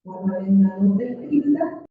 Arrendador de finca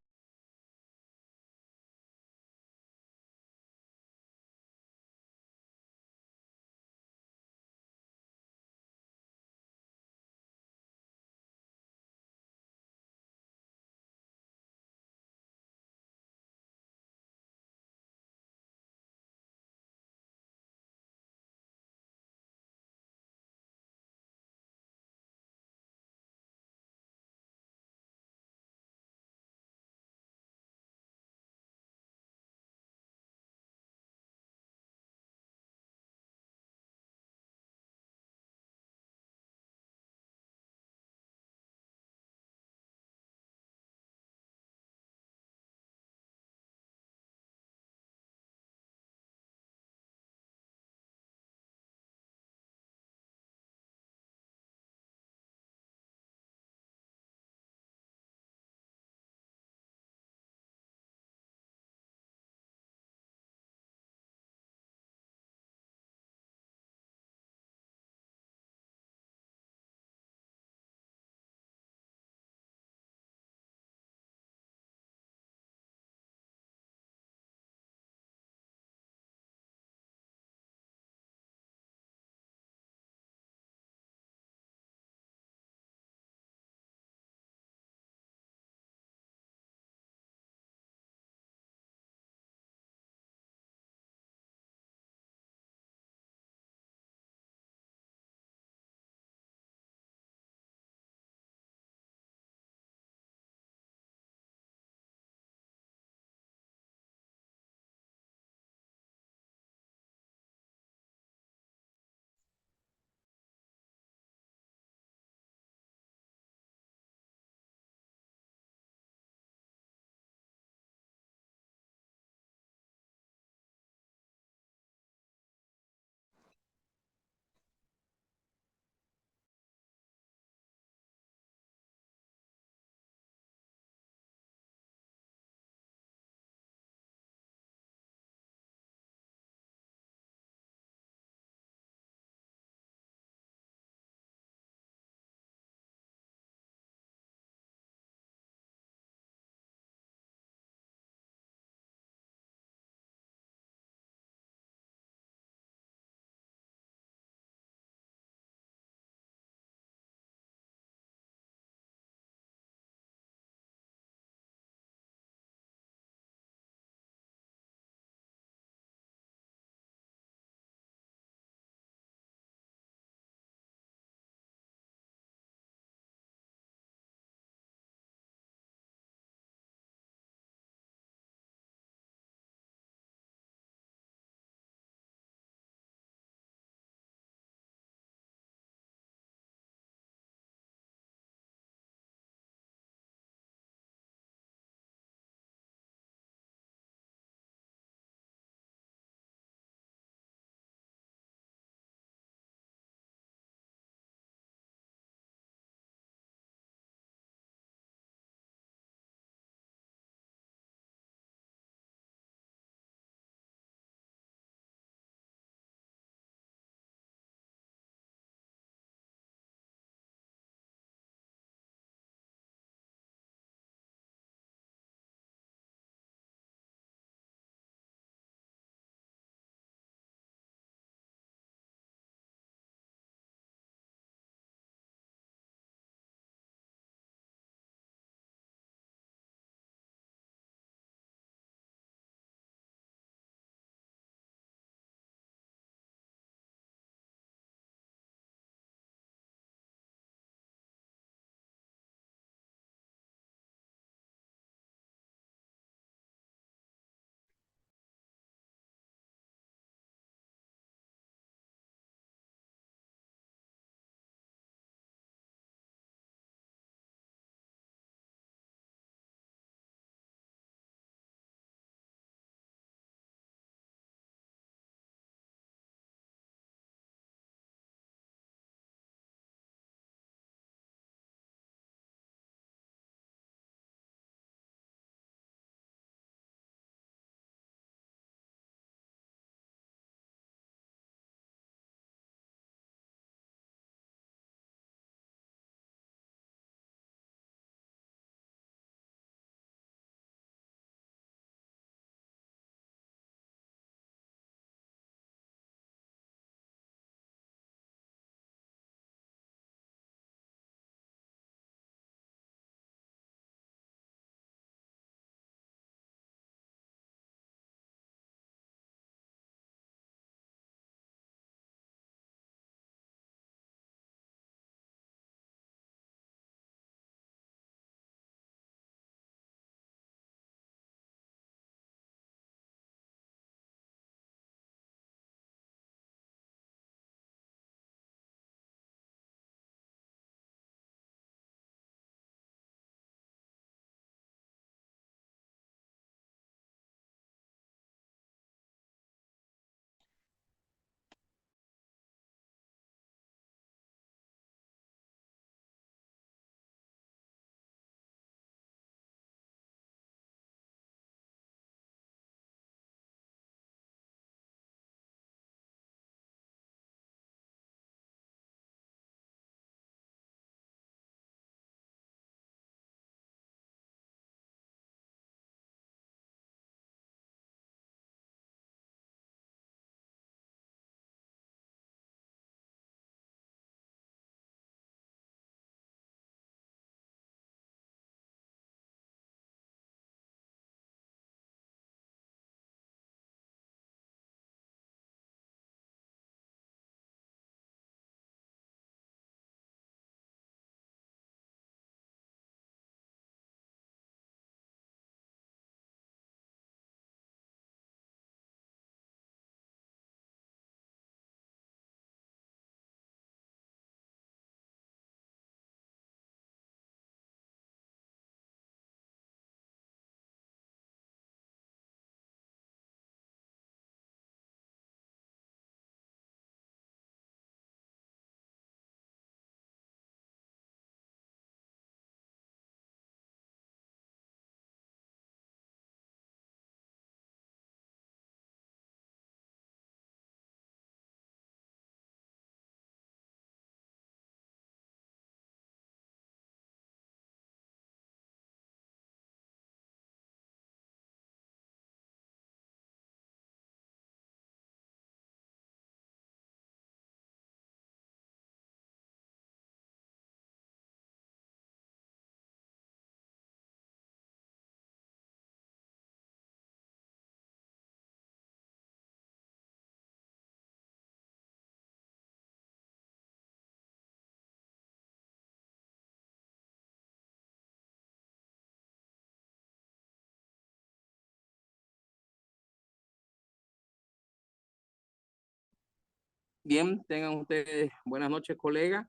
Bien, tengan ustedes buenas noches, colegas.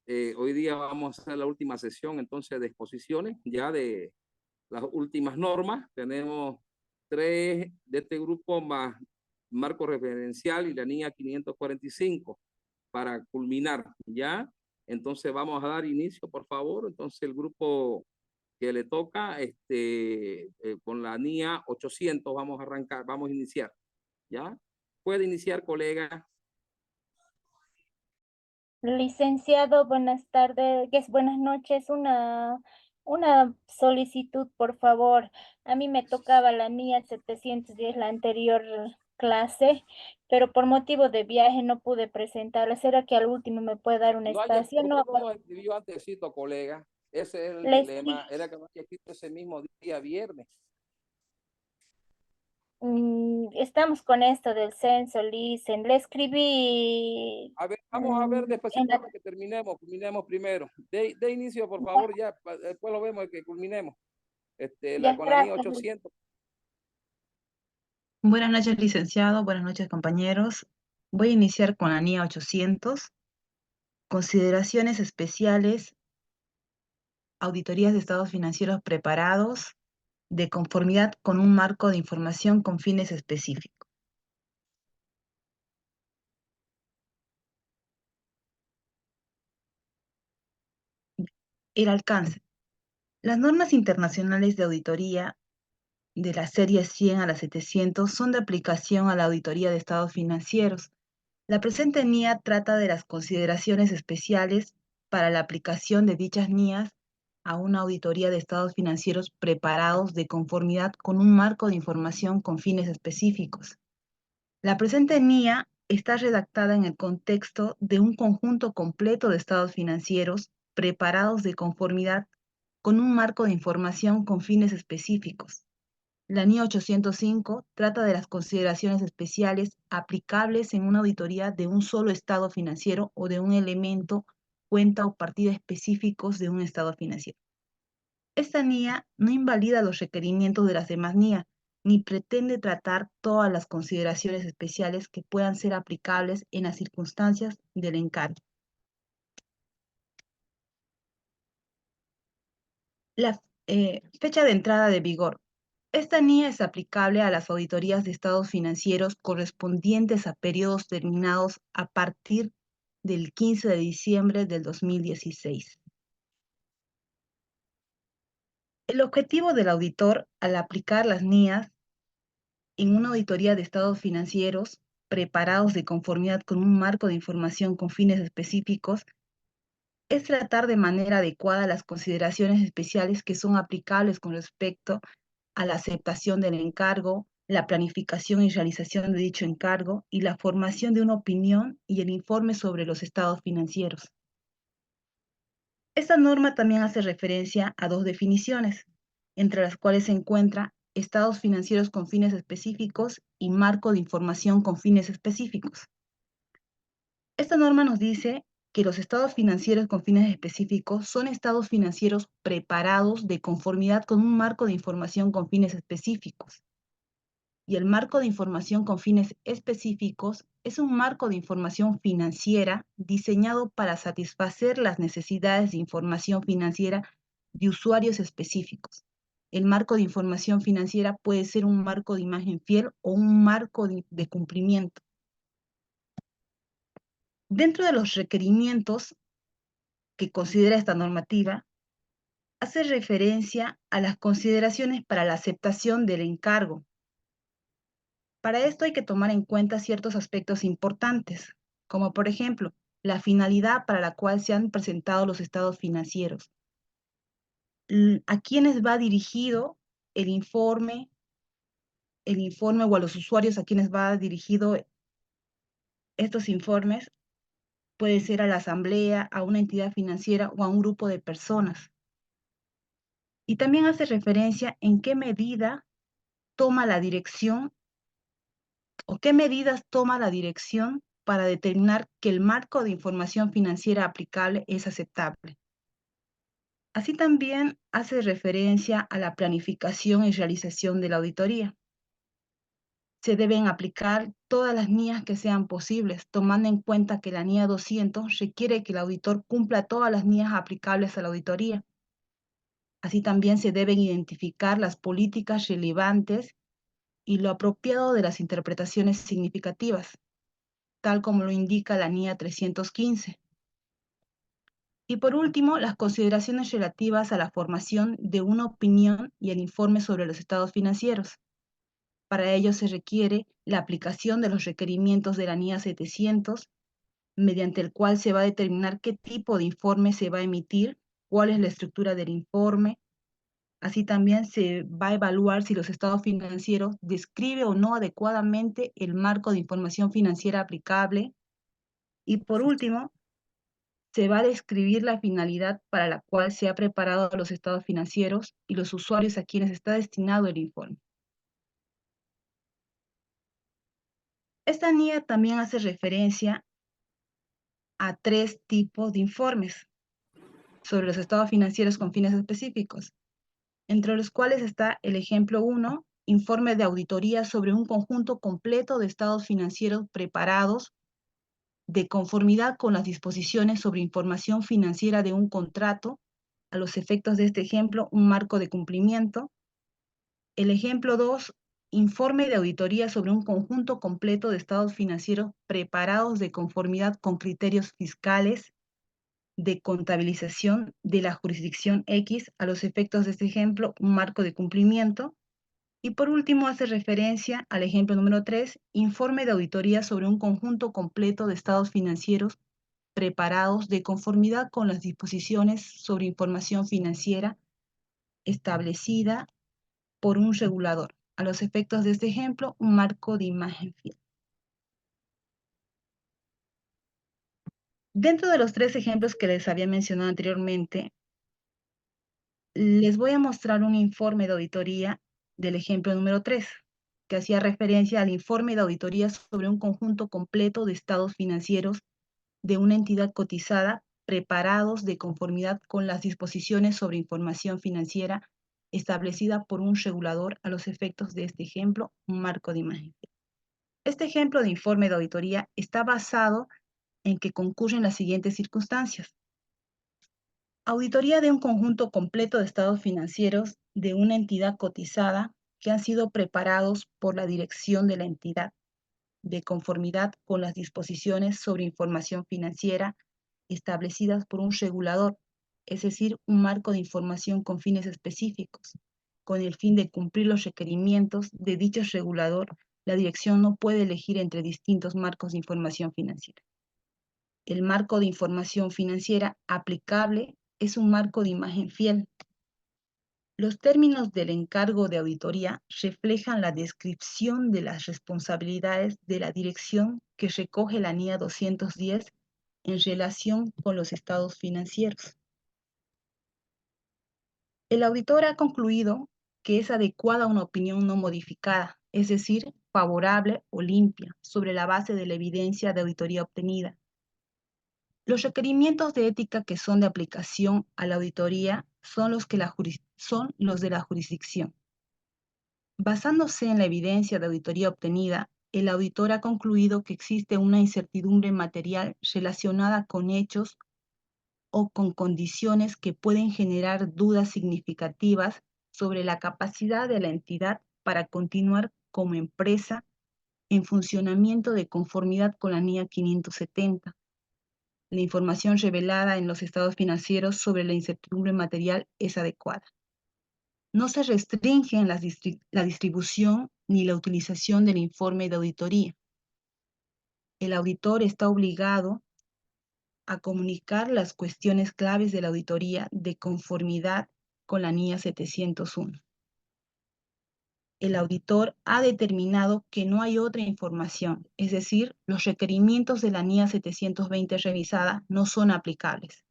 Hoy día vamos a hacer la última sesión entonces de exposiciones ya de las últimas normas. Tenemos 3 de este grupo más marco referencial y la NIA 545 para culminar ya. Entonces vamos a dar inicio, por favor. Entonces el grupo que le toca con la NIA 800 vamos a arrancar, vamos a iniciar. ¿Ya? Puede iniciar, colega. Licenciado, buenas tardes, buenas noches. Una solicitud, por favor. A mí me tocaba la NIA 710, la anterior clase, pero por motivo de viaje no pude presentarla. ¿Será que al último me puede dar un No haya, espacio? ¿por qué No, no lo escribió antesito, colega? Ese es el le dilema. escri- Era que no haya escrito ese mismo día viernes. estamos con esto del censo, Licen. Le escribí A ver, vamos a ver en despacito la... hasta que culminemos primero. De inicio, por favor, ya, después lo vemos que culminemos. Ya, Con la NIA gracias. 800. Buenas noches, licenciado. Buenas noches, compañeros. Voy a iniciar con la NIA 800. Consideraciones especiales, auditorías de estados financieros preparados de conformidad con un marco de información con fines específicos. El alcance. Las normas internacionales de auditoría de la serie 100 a la 700 son de aplicación a la auditoría de estados financieros. La presente NIA trata de las consideraciones especiales para la aplicación de dichas NIAs a una auditoría de estados financieros preparados de conformidad con un marco de información con fines específicos. La presente NIA está redactada en el contexto de un conjunto completo de estados financieros preparados de conformidad con un marco de información con fines específicos. La NIA 805 trata de las consideraciones especiales aplicables en una auditoría de un solo estado financiero o de un elemento, cuenta o partida específicos de un estado financiero. Esta NIA no invalida los requerimientos de las demás NIA, ni pretende tratar todas las consideraciones especiales que puedan ser aplicables en las circunstancias del encargo. La fecha de entrada de vigor. Esta NIA es aplicable a las auditorías de estados financieros correspondientes a periodos terminados a partir del 15 de diciembre del 2016. El objetivo del auditor al aplicar las NIAs en una auditoría de estados financieros preparados de conformidad con un marco de información con fines específicos es tratar de manera adecuada las consideraciones especiales que son aplicables con respecto a la aceptación del encargo, la planificación y realización de dicho encargo y la formación de una opinión y el informe sobre los estados financieros. Esta norma también hace referencia a 2 definiciones, entre las cuales se encuentra estados financieros con fines específicos y marco de información con fines específicos. Esta norma nos dice que los estados financieros con fines específicos son estados financieros preparados de conformidad con un marco de información con fines específicos. Y el marco de información con fines específicos es un marco de información financiera diseñado para satisfacer las necesidades de información financiera de usuarios específicos. El marco de información financiera puede ser un marco de imagen fiel o un marco de cumplimiento. Dentro de los requerimientos que considera esta normativa, hace referencia a las consideraciones para la aceptación del encargo. Para esto hay que tomar en cuenta ciertos aspectos importantes, como por ejemplo, la finalidad para la cual se han presentado los estados financieros. ¿A quiénes va dirigido el informe o a los usuarios a quienes va dirigido estos informes? Puede ser a la asamblea, a una entidad financiera o a un grupo de personas. Y también hace referencia en qué medida toma la dirección o qué medidas toma la dirección para determinar que el marco de información financiera aplicable es aceptable. Así también hace referencia a la planificación y realización de la auditoría. se deben aplicar todas las NIAs que sean posibles, tomando en cuenta que la NIA 200 requiere que el auditor cumpla todas las NIAs aplicables a la auditoría. Así también se deben identificar las políticas relevantes y lo apropiado de las interpretaciones significativas, tal como lo indica la NIA 315. Y por último, las consideraciones relativas a la formación de una opinión y el informe sobre los estados financieros. Para ello se requiere la aplicación de los requerimientos de la NIA 700, mediante el cual se va a determinar qué tipo de informe se va a emitir, cuál es la estructura del informe. Así también se va a evaluar si los estados financieros describe o no adecuadamente el marco de información financiera aplicable. Y por último, se va a describir la finalidad para la cual se ha preparado los estados financieros y los usuarios a quienes está destinado el informe. Esta NIA también hace referencia a 3 tipos de informes sobre los estados financieros con fines específicos, entre los cuales está el ejemplo 1, informe de auditoría sobre un conjunto completo de estados financieros preparados de conformidad con las disposiciones sobre información financiera de un contrato, a los efectos de este ejemplo, un marco de cumplimiento. El ejemplo 2, informe de auditoría sobre un conjunto completo de estados financieros preparados de conformidad con criterios fiscales de contabilización de la jurisdicción X, a los efectos de este ejemplo, un marco de cumplimiento. Y por último, hace referencia al ejemplo número 3, informe de auditoría sobre un conjunto completo de estados financieros preparados de conformidad con las disposiciones sobre información financiera establecida por un regulador. A los efectos de este ejemplo, un marco de imagen fiel. Dentro de los 3 ejemplos que les había mencionado anteriormente, les voy a mostrar un informe de auditoría del ejemplo número 3, que hacía referencia al informe de auditoría sobre un conjunto completo de estados financieros de una entidad cotizada preparados de conformidad con las disposiciones sobre información financiera establecida por un regulador, a los efectos de este ejemplo, un marco de imagen. Este ejemplo de informe de auditoría está basado en que concurren las siguientes circunstancias. Auditoría de un conjunto completo de estados financieros de una entidad cotizada que han sido preparados por la dirección de la entidad de conformidad con las disposiciones sobre información financiera establecidas por un regulador, es decir, un marco de información con fines específicos. Con el fin de cumplir los requerimientos de dicho regulador, la dirección no puede elegir entre distintos marcos de información financiera. El marco de información financiera aplicable es un marco de imagen fiel. Los términos del encargo de auditoría reflejan la descripción de las responsabilidades de la dirección que recoge la NIA 210 en relación con los estados financieros. El auditor ha concluido que es adecuada una opinión no modificada, es decir, favorable o limpia, sobre la base de la evidencia de auditoría obtenida. Los requerimientos de ética que son de aplicación a la auditoría son los de la jurisdicción. Basándose en la evidencia de auditoría obtenida, el auditor ha concluido que existe una incertidumbre material relacionada con hechos o con condiciones que pueden generar dudas significativas sobre la capacidad de la entidad para continuar como empresa en funcionamiento de conformidad con la NIA 570. La información revelada en los estados financieros sobre la incertidumbre material es adecuada. No se restringe la distribución ni la utilización del informe de auditoría. El auditor está obligado a comunicar las cuestiones claves de la auditoría de conformidad con la NIA 701. El auditor ha determinado que no hay otra información, es decir, los requerimientos de la NIA 720 revisada no son aplicables.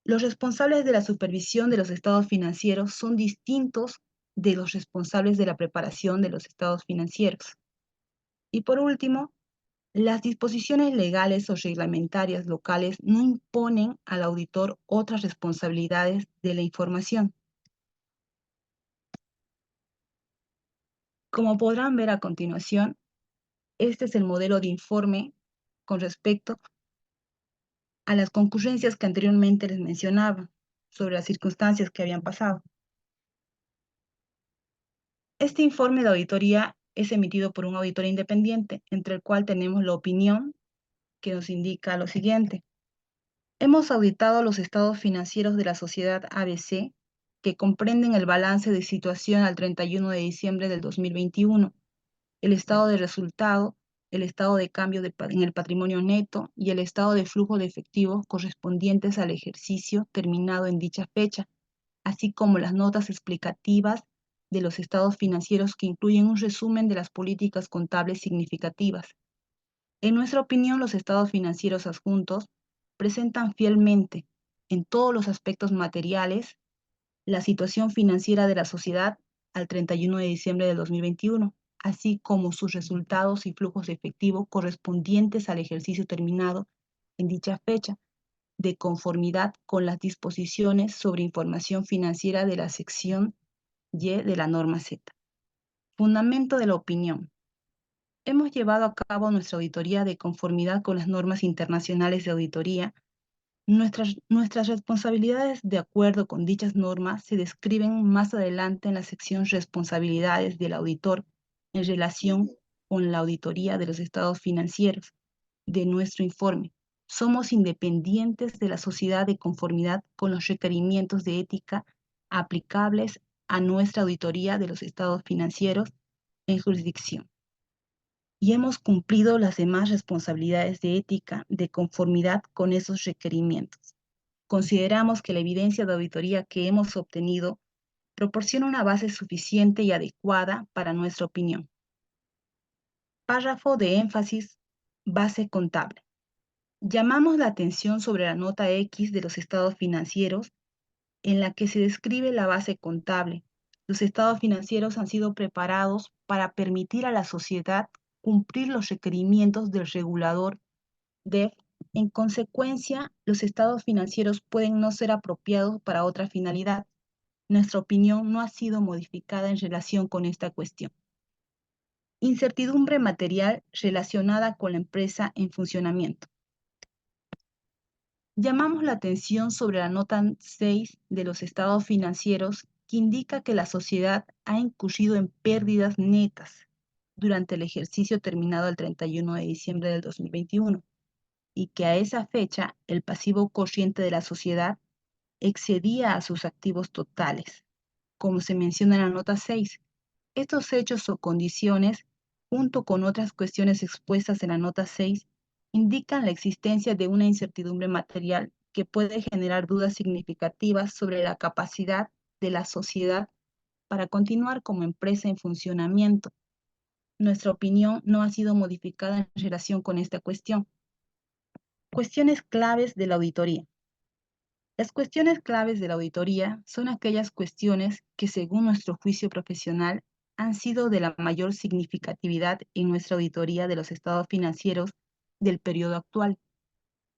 Los responsables de la supervisión de los estados financieros son distintos de los responsables de la preparación de los estados financieros. Y por último, las disposiciones legales o reglamentarias locales no imponen al auditor otras responsabilidades de la información. Como podrán ver a continuación, este es el modelo de informe con respecto a las concurrencias que anteriormente les mencionaba sobre las circunstancias que habían pasado. Este informe de auditoría es emitido por un auditor independiente, entre el cual tenemos la opinión que nos indica lo siguiente. Hemos auditado los estados financieros de la sociedad ABC, que comprenden el balance de situación al 31 de diciembre del 2021, el estado de resultado, el estado de cambio en el patrimonio neto y el estado de flujo de efectivo correspondientes al ejercicio terminado en dicha fecha, así como las notas explicativas de los estados financieros que incluyen un resumen de las políticas contables significativas. En nuestra opinión, los estados financieros adjuntos presentan fielmente, en todos los aspectos materiales, la situación financiera de la sociedad al 31 de diciembre de 2021, así como sus resultados y flujos de efectivo correspondientes al ejercicio terminado en dicha fecha, de conformidad con las disposiciones sobre información financiera de la sección Y de la norma Z. Fundamento de la opinión. Hemos llevado a cabo nuestra auditoría de conformidad con las normas internacionales de auditoría. Nuestras responsabilidades de acuerdo con dichas normas se describen más adelante en la sección Responsabilidades del auditor en relación con la auditoría de los estados financieros de nuestro informe. Somos independientes de la sociedad de conformidad con los requerimientos de ética aplicables a nuestra auditoría de los estados financieros en jurisdicción. Y hemos cumplido las demás responsabilidades de ética de conformidad con esos requerimientos. Consideramos que la evidencia de auditoría que hemos obtenido proporciona una base suficiente y adecuada para nuestra opinión. Párrafo de énfasis, base contable. Llamamos la atención sobre la nota X de los estados financieros en la que se describe la base contable. Los estados financieros han sido preparados para permitir a la sociedad cumplir los requerimientos del regulador DEF. En consecuencia, los estados financieros pueden no ser apropiados para otra finalidad. Nuestra opinión no ha sido modificada en relación con esta cuestión. Incertidumbre material relacionada con la empresa en funcionamiento. Llamamos la atención sobre la nota 6 de los estados financieros que indica que la sociedad ha incurrido en pérdidas netas durante el ejercicio terminado el 31 de diciembre del 2021 y que a esa fecha el pasivo corriente de la sociedad excedía a sus activos totales, como se menciona en la nota 6. Estos hechos o condiciones, junto con otras cuestiones expuestas en la nota 6, indican la existencia de una incertidumbre material que puede generar dudas significativas sobre la capacidad de la sociedad para continuar como empresa en funcionamiento. Nuestra opinión no ha sido modificada en relación con esta cuestión. Cuestiones claves de la auditoría. Las cuestiones claves de la auditoría son aquellas cuestiones que, según nuestro juicio profesional, han sido de la mayor significatividad en nuestra auditoría de los estados financieros del periodo actual.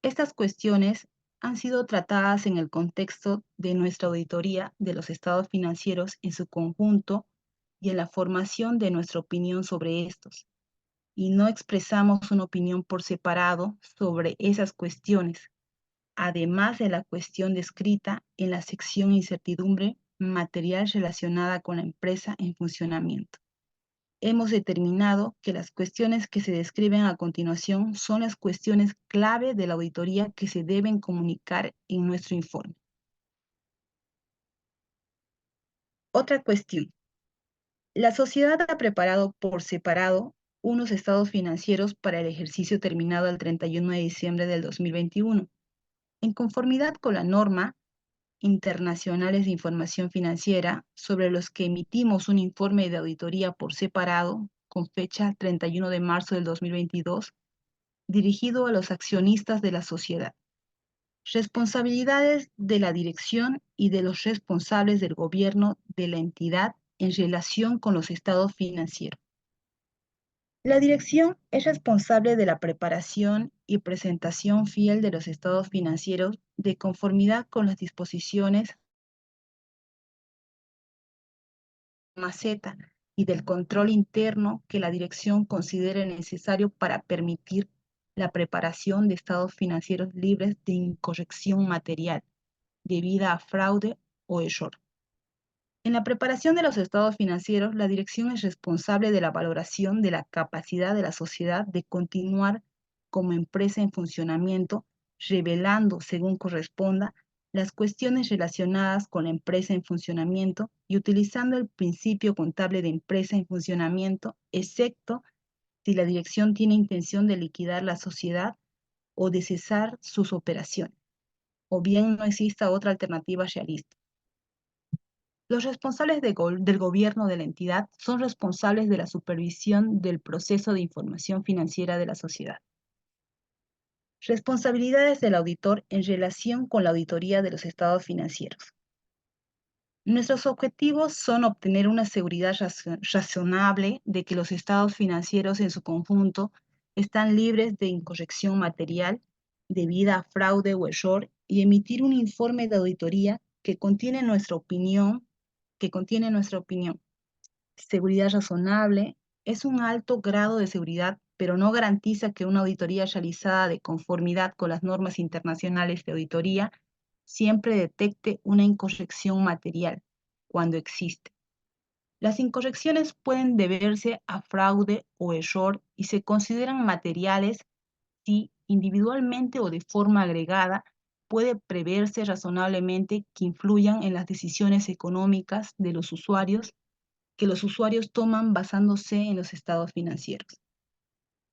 Estas cuestiones han sido tratadas en el contexto de nuestra auditoría de los estados financieros en su conjunto y en la formación de nuestra opinión sobre estos. Y no expresamos una opinión por separado sobre esas cuestiones, además de la cuestión descrita en la sección Incertidumbre material relacionada con la empresa en funcionamiento. Hemos determinado que las cuestiones que se describen a continuación son las cuestiones clave de la auditoría que se deben comunicar en nuestro informe. Otra cuestión. La sociedad ha preparado por separado unos estados financieros para el ejercicio terminado el 31 de diciembre del 2021. En conformidad con la norma internacionales de información financiera, sobre los que emitimos un informe de auditoría por separado, con fecha 31 de marzo del 2022, dirigido a los accionistas de la sociedad. Responsabilidades de la dirección y de los responsables del gobierno de la entidad en relación con los estados financieros. La dirección es responsable de la preparación y presentación fiel de los estados financieros de conformidad con las disposiciones Z y del control interno que la dirección considere necesario para permitir la preparación de estados financieros libres de incorrección material debida a fraude o error. En la preparación de los estados financieros, la dirección es responsable de la valoración de la capacidad de la sociedad de continuar como empresa en funcionamiento, revelando, según corresponda, las cuestiones relacionadas con la empresa en funcionamiento y utilizando el principio contable de empresa en funcionamiento, excepto si la dirección tiene intención de liquidar la sociedad o de cesar sus operaciones, o bien no exista otra alternativa realista. Los responsables del gobierno de la entidad son responsables de la supervisión del proceso de información financiera de la sociedad. Responsabilidades del auditor en relación con la auditoría de los estados financieros. Nuestros objetivos son obtener una seguridad razonable de que los estados financieros en su conjunto están libres de incorrección material debida a fraude o error y emitir un informe de auditoría que contiene nuestra opinión. Seguridad razonable es un alto grado de seguridad, pero no garantiza que una auditoría realizada de conformidad con las normas internacionales de auditoría siempre detecte una incorrección material cuando existe. Las incorrecciones pueden deberse a fraude o error y se consideran materiales si individualmente o de forma agregada puede preverse razonablemente que influyan en las decisiones económicas de los usuarios que los usuarios toman basándose en los estados financieros.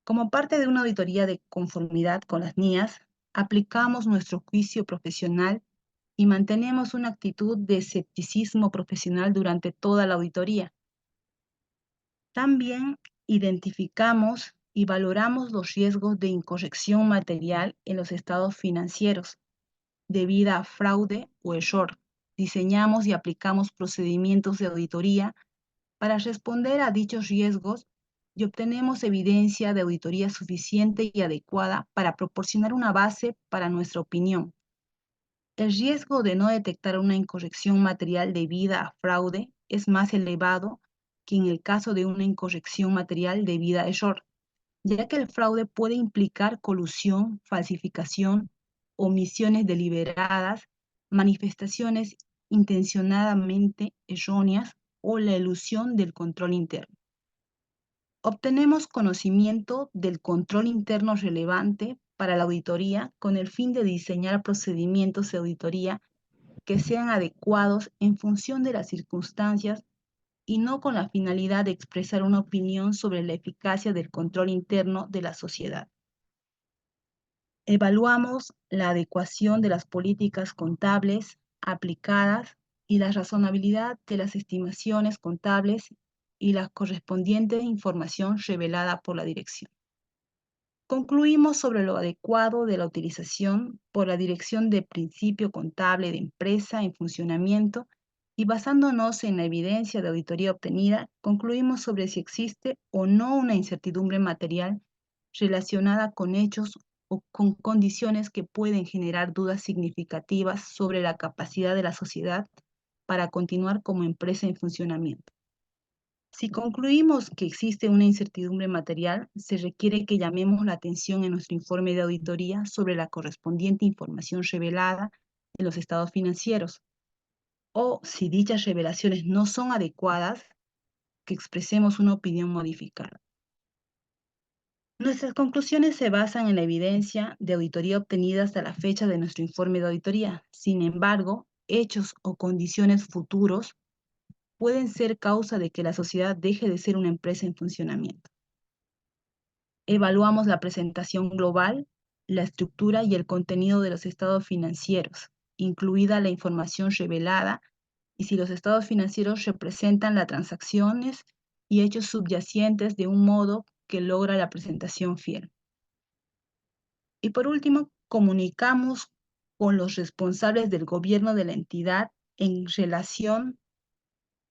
Como parte de una auditoría de conformidad con las NIAs, aplicamos nuestro juicio profesional y mantenemos una actitud de escepticismo profesional durante toda la auditoría. También identificamos y valoramos los riesgos de incorrección material en los estados financieros debido a fraude o error. Diseñamos y aplicamos procedimientos de auditoría para responder a dichos riesgos y obtenemos evidencia de auditoría suficiente y adecuada para proporcionar una base para nuestra opinión. El riesgo de no detectar una incorrección material debida a fraude es más elevado que en el caso de una incorrección material debida a error, ya que el fraude puede implicar colusión, falsificación, omisiones deliberadas, manifestaciones intencionadamente erróneas o la elusión del control interno. Obtenemos conocimiento del control interno relevante para la auditoría con el fin de diseñar procedimientos de auditoría que sean adecuados en función de las circunstancias y no con la finalidad de expresar una opinión sobre la eficacia del control interno de la sociedad. Evaluamos la adecuación de las políticas contables aplicadas y la razonabilidad de las estimaciones contables y la correspondiente información revelada por la dirección. Concluimos sobre lo adecuado de la utilización por la dirección de principio contable de empresa en funcionamiento y basándonos en la evidencia de auditoría obtenida, concluimos sobre si existe o no una incertidumbre material relacionada con hechos o con condiciones que pueden generar dudas significativas sobre la capacidad de la sociedad para continuar como empresa en funcionamiento. Si concluimos que existe una incertidumbre material, se requiere que llamemos la atención en nuestro informe de auditoría sobre la correspondiente información revelada en los estados financieros, o si dichas revelaciones no son adecuadas, que expresemos una opinión modificada. Nuestras conclusiones se basan en la evidencia de auditoría obtenida hasta la fecha de nuestro informe de auditoría. Sin embargo, hechos o condiciones futuros pueden ser causa de que la sociedad deje de ser una empresa en funcionamiento. Evaluamos la presentación global, la estructura y el contenido de los estados financieros, incluida la información revelada, y si los estados financieros representan las transacciones y hechos subyacentes de un modo que logra la presentación fiel. Y por último, comunicamos con los responsables del gobierno de la entidad en relación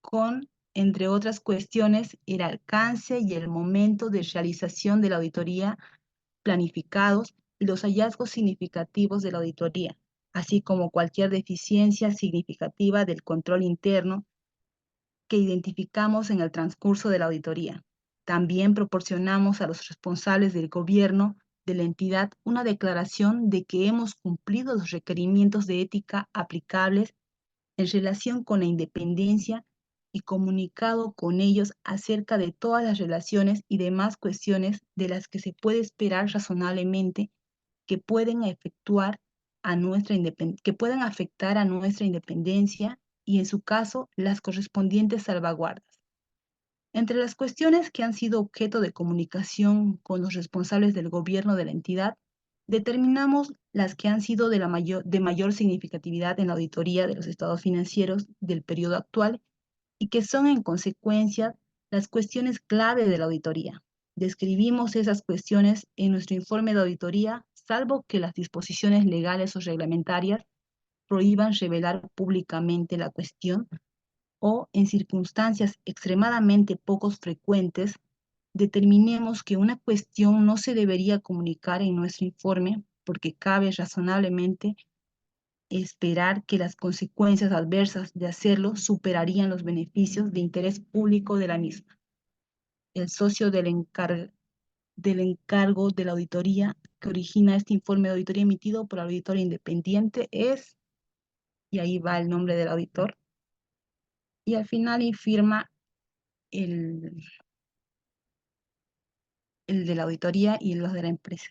con, entre otras cuestiones, el alcance y el momento de realización de la auditoría planificados y los hallazgos significativos de la auditoría, así como cualquier deficiencia significativa del control interno que identificamos en el transcurso de la auditoría. También proporcionamos a los responsables del gobierno de la entidad una declaración de que hemos cumplido los requerimientos de ética aplicables en relación con la independencia y comunicado con ellos acerca de todas las relaciones y demás cuestiones de las que se puede esperar razonablemente que pueden que puedan afectar a nuestra independencia y, en su caso, las correspondientes salvaguardas. Entre las cuestiones que han sido objeto de comunicación con los responsables del gobierno de la entidad, determinamos las que han sido de mayor significatividad en la auditoría de los estados financieros del periodo actual y que son en consecuencia las cuestiones clave de la auditoría. Describimos esas cuestiones en nuestro informe de auditoría, salvo que las disposiciones legales o reglamentarias prohíban revelar públicamente la cuestión o en circunstancias extremadamente poco frecuentes, determinemos que una cuestión no se debería comunicar en nuestro informe porque cabe razonablemente esperar que las consecuencias adversas de hacerlo superarían los beneficios de interés público de la misma. El socio del encargo de la auditoría que origina este informe de auditoría emitido por el auditor independiente es, y ahí va el nombre del auditor, y al final firma el de la auditoría y los de la empresa.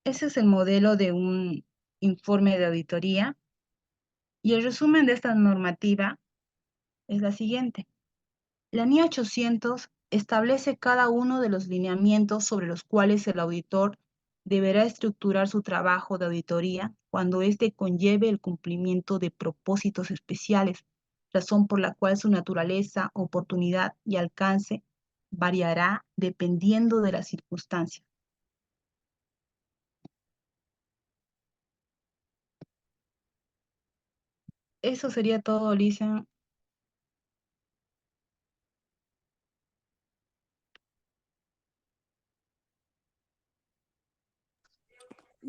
Ese es el modelo de un informe de auditoría y el resumen de esta normativa es la siguiente. La NIA 800 establece cada uno de los lineamientos sobre los cuales el auditor deberá estructurar su trabajo de auditoría cuando éste conlleve el cumplimiento de propósitos especiales, razón por la cual su naturaleza, oportunidad y alcance variará dependiendo de las circunstancias. Eso sería todo, Lisa.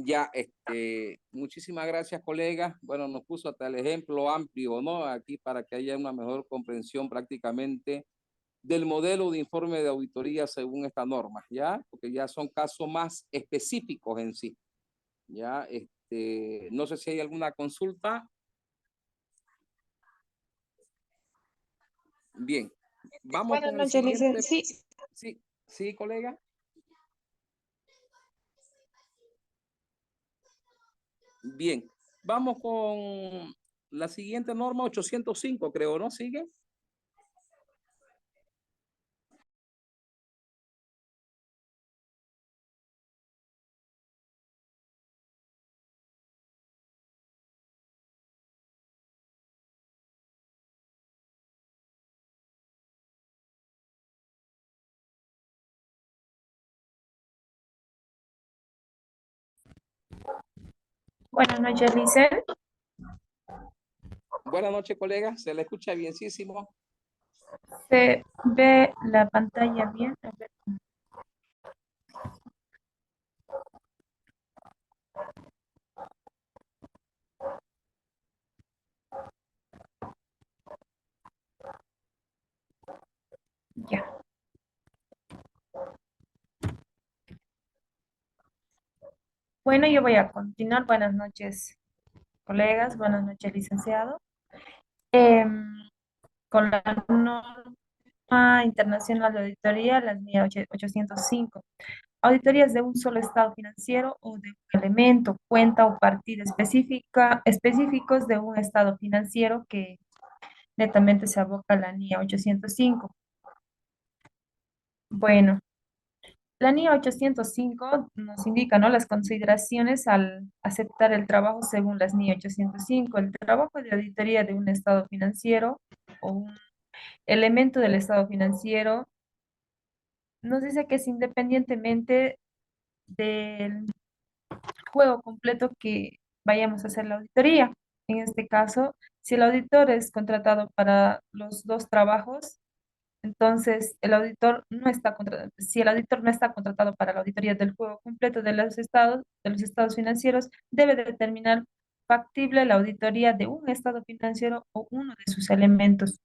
Ya, muchísimas gracias, colega. Bueno, nos puso hasta el ejemplo amplio, ¿no? Aquí para que haya una mejor comprensión prácticamente del modelo de informe de auditoría según esta norma, ¿ya? Porque ya son casos más específicos en sí, ¿ya? No sé si hay alguna consulta. Bien, vamos Buenas con el noches, siguiente. Sí, Sí, sí, colega. Bien, vamos con la siguiente norma 805, creo, ¿no? ¿Sigue? buenas noches, Licen. Buenas noches, colega. Se le escucha bienísimo. ¿Se ve la pantalla bien? A ver. Ya. Bueno, yo voy a continuar. Buenas noches, colegas. Buenas noches, licenciado. Con la norma internacional de auditoría, la NIA 805. Auditorías de un solo estado financiero o de un elemento, cuenta o partida específicos de un estado financiero que netamente se aboca a la NIA 805. Bueno, la NIA 805 nos indica, ¿no?, las consideraciones al aceptar el trabajo según las NIA 805. El trabajo de auditoría de un estado financiero o un elemento del estado financiero nos dice que es independientemente del juego completo que vayamos a hacer la auditoría. En este caso, si el auditor es contratado para los dos trabajos, entonces el auditor no está si el auditor no está contratado para la auditoría del juego completo de los estados financieros, debe determinar factible la auditoría de un estado financiero o uno de sus elementos.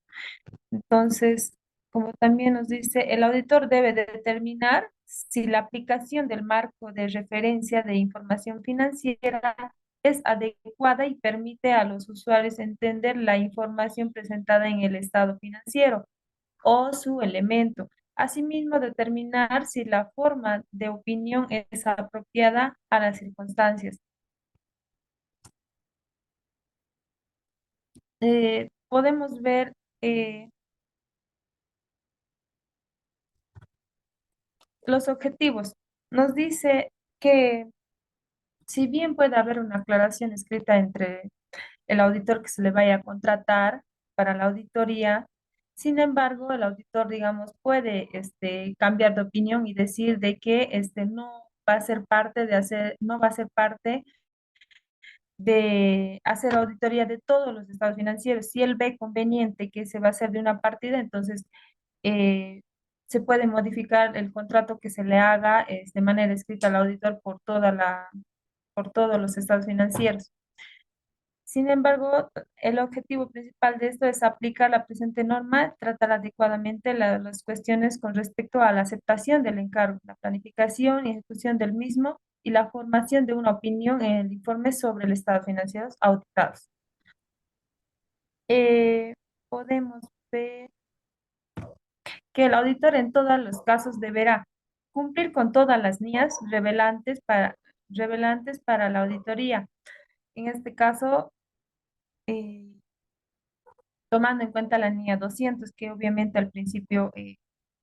Entonces, como también nos dice, el auditor debe determinar si la aplicación del marco de referencia de información financiera es adecuada y permite a los usuarios entender la información presentada en el estado financiero o su elemento. Asimismo, determinar si la forma de opinión es apropiada a las circunstancias. Podemos ver los objetivos. Nos dice que si bien puede haber una aclaración escrita entre el auditor que se le vaya a contratar para la auditoría, sin embargo, el auditor, digamos, puede cambiar de opinión y decir de que no va a ser parte de hacer, no va a ser parte de hacer auditoría de todos los estados financieros. Si él ve conveniente que se va a hacer de una partida, entonces eh, se puede modificar el contrato que se le haga de manera escrita al auditor por todos los estados financieros. Sin embargo, el objetivo principal de esto es aplicar la presente norma, tratar adecuadamente las cuestiones con respecto a la aceptación del encargo, la planificación y ejecución del mismo y la formación de una opinión en el informe sobre el estado financiero auditados. Podemos ver que el auditor en todos los casos deberá cumplir con todas las NIAs revelantes para la auditoría. En este caso, eh, tomando en cuenta la NIA 200, que obviamente al principio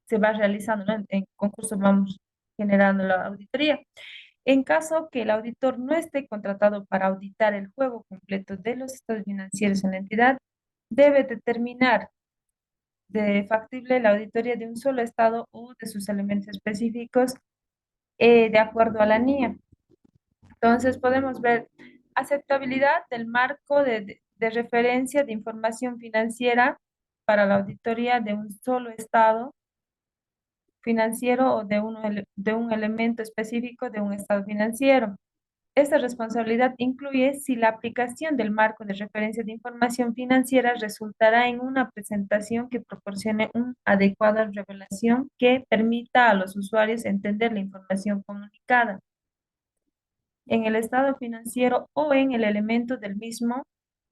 se va realizando, ¿no? En concurso vamos generando la auditoría. En caso que el auditor no esté contratado para auditar el juego completo de los estados financieros en la entidad, debe determinar de factible la auditoría de un solo estado o de sus elementos específicos de acuerdo a la NIA. Entonces podemos ver aceptabilidad del marco de referencia de información financiera para la auditoría de un solo estado financiero o de un elemento específico de un estado financiero. Esta responsabilidad incluye si la aplicación del marco de referencia de información financiera resultará en una presentación que proporcione una adecuada revelación que permita a los usuarios entender la información comunicada en el estado financiero o en el elemento del mismo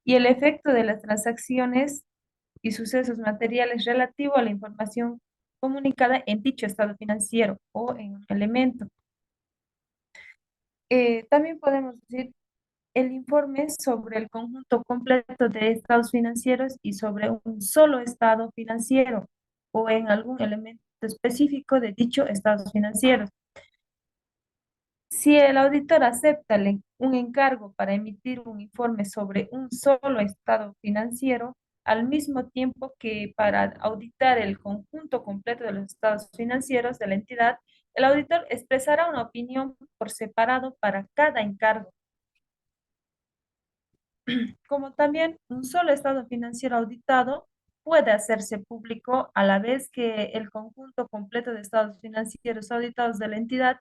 y el efecto de las transacciones y sucesos materiales relativo a la información comunicada en dicho estado financiero o en un elemento. También podemos decir el informe sobre el conjunto completo de estados financieros y sobre un solo estado financiero o en algún elemento específico de dicho estados financieros. Si el auditor acepta un encargo para emitir un informe sobre un solo estado financiero, al mismo tiempo que para auditar el conjunto completo de los estados financieros de la entidad, el auditor expresará una opinión por separado para cada encargo. Como también un solo estado financiero auditado puede hacerse público a la vez que el conjunto completo de estados financieros auditados de la entidad.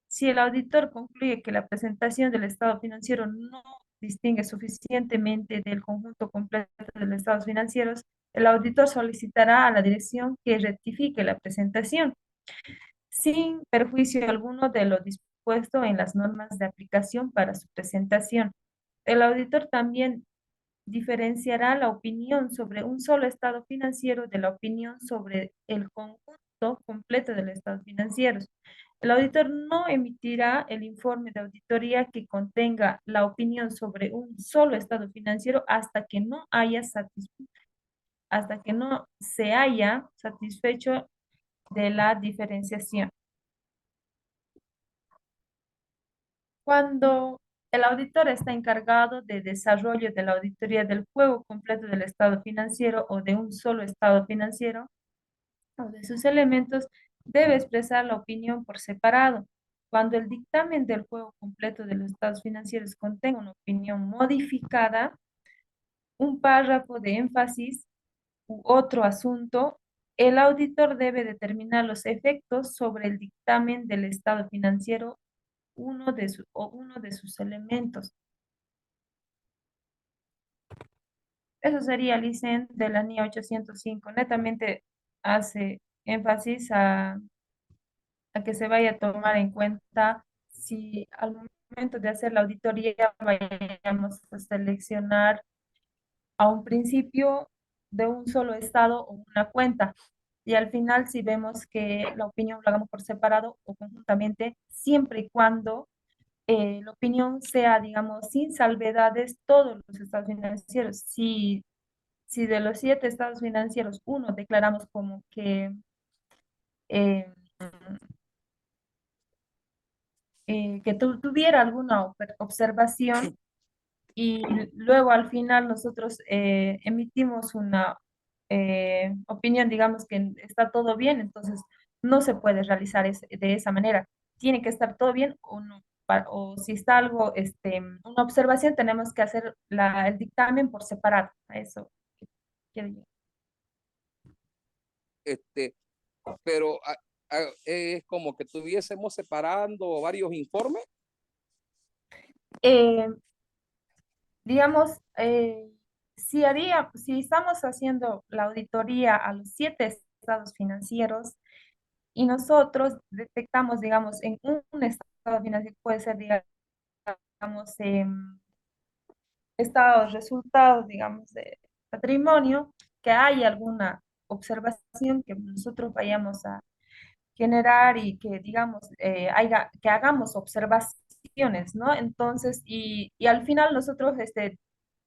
Si el auditor concluye que la presentación del estado financiero no distingue suficientemente del conjunto completo de los estados financieros, el auditor solicitará a la dirección que rectifique la presentación, sin perjuicio alguno de lo dispuesto en las normas de aplicación para su presentación. El auditor también diferenciará la opinión sobre un solo estado financiero de la opinión sobre el conjunto completo de los estados financieros. El auditor no emitirá el informe de auditoría que contenga la opinión sobre un solo estado financiero hasta que no se haya satisfecho de la diferenciación. Cuando el auditor está encargado de desarrollo de la auditoría del juego completo del estado financiero o de un solo estado financiero o de sus elementos, debe expresar la opinión por separado. Cuando el dictamen del juego completo de los estados financieros contenga una opinión modificada, un párrafo de énfasis u otro asunto, el auditor debe determinar los efectos sobre el dictamen del estado financiero uno de sus elementos. Eso sería, Licen, de la NIA 805. Netamente hace énfasis a que se vaya a tomar en cuenta si al momento de hacer la auditoría vayamos a seleccionar a un principio de un solo estado o una cuenta. Y al final, si vemos que la opinión lo hagamos por separado o conjuntamente, siempre y cuando la opinión sea, digamos, sin salvedades todos los estados financieros. Si de los 7 estados financieros, uno declaramos como eh, que tuviera alguna observación y luego al final nosotros emitimos una opinión, digamos que está todo bien, entonces no se puede realizar de esa manera. Tiene que estar todo bien o no. O si está algo, una observación, tenemos que hacer el dictamen por separado. A eso quiero yo. Este, pero es como que tuviésemos separando varios informes. Eh, digamos, si estamos haciendo la auditoría a los 7 estados financieros y nosotros detectamos, digamos, en un estado financiero, puede ser, digamos, estados, resultados, digamos, de patrimonio, que hay alguna observación que nosotros vayamos a generar y que, digamos, que hagamos observaciones, ¿no? Entonces, y al final nosotros,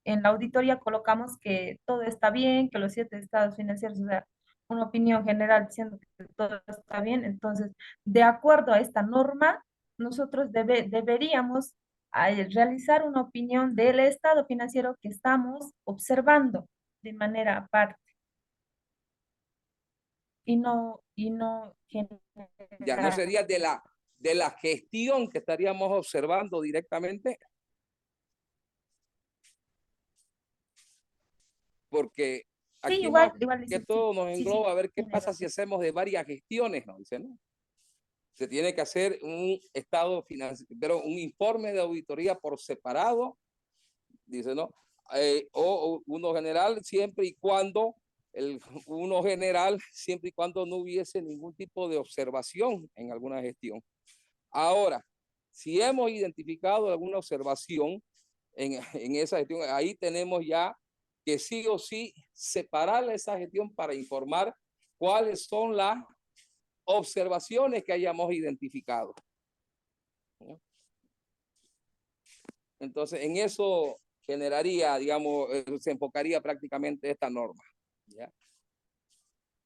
en la auditoría colocamos que todo está bien, que los 7 estados financieros, o sea, una opinión general diciendo que todo está bien. Entonces, de acuerdo a esta norma, nosotros deberíamos realizar una opinión del estado financiero que estamos observando de manera aparte y no Ya no generar. sería de la gestión que estaríamos observando directamente, porque Sí, aquí igual, más igual que dice, sí, todo nos sí, sí, engloba a ver qué tiene pasa si razón. hacemos de varias gestiones, ¿no? Dice, ¿no? Se tiene que hacer un estado financiero, pero un informe de auditoría por separado, dice, ¿no? O uno general siempre y cuando uno general siempre y cuando no hubiese ningún tipo de observación en alguna gestión. Ahora, si hemos identificado alguna observación en esa gestión, ahí tenemos ya que sí o sí separar esa gestión para informar cuáles son las observaciones que hayamos identificado. Entonces, en eso generaría, digamos, se enfocaría prácticamente esta norma. ¿Ya?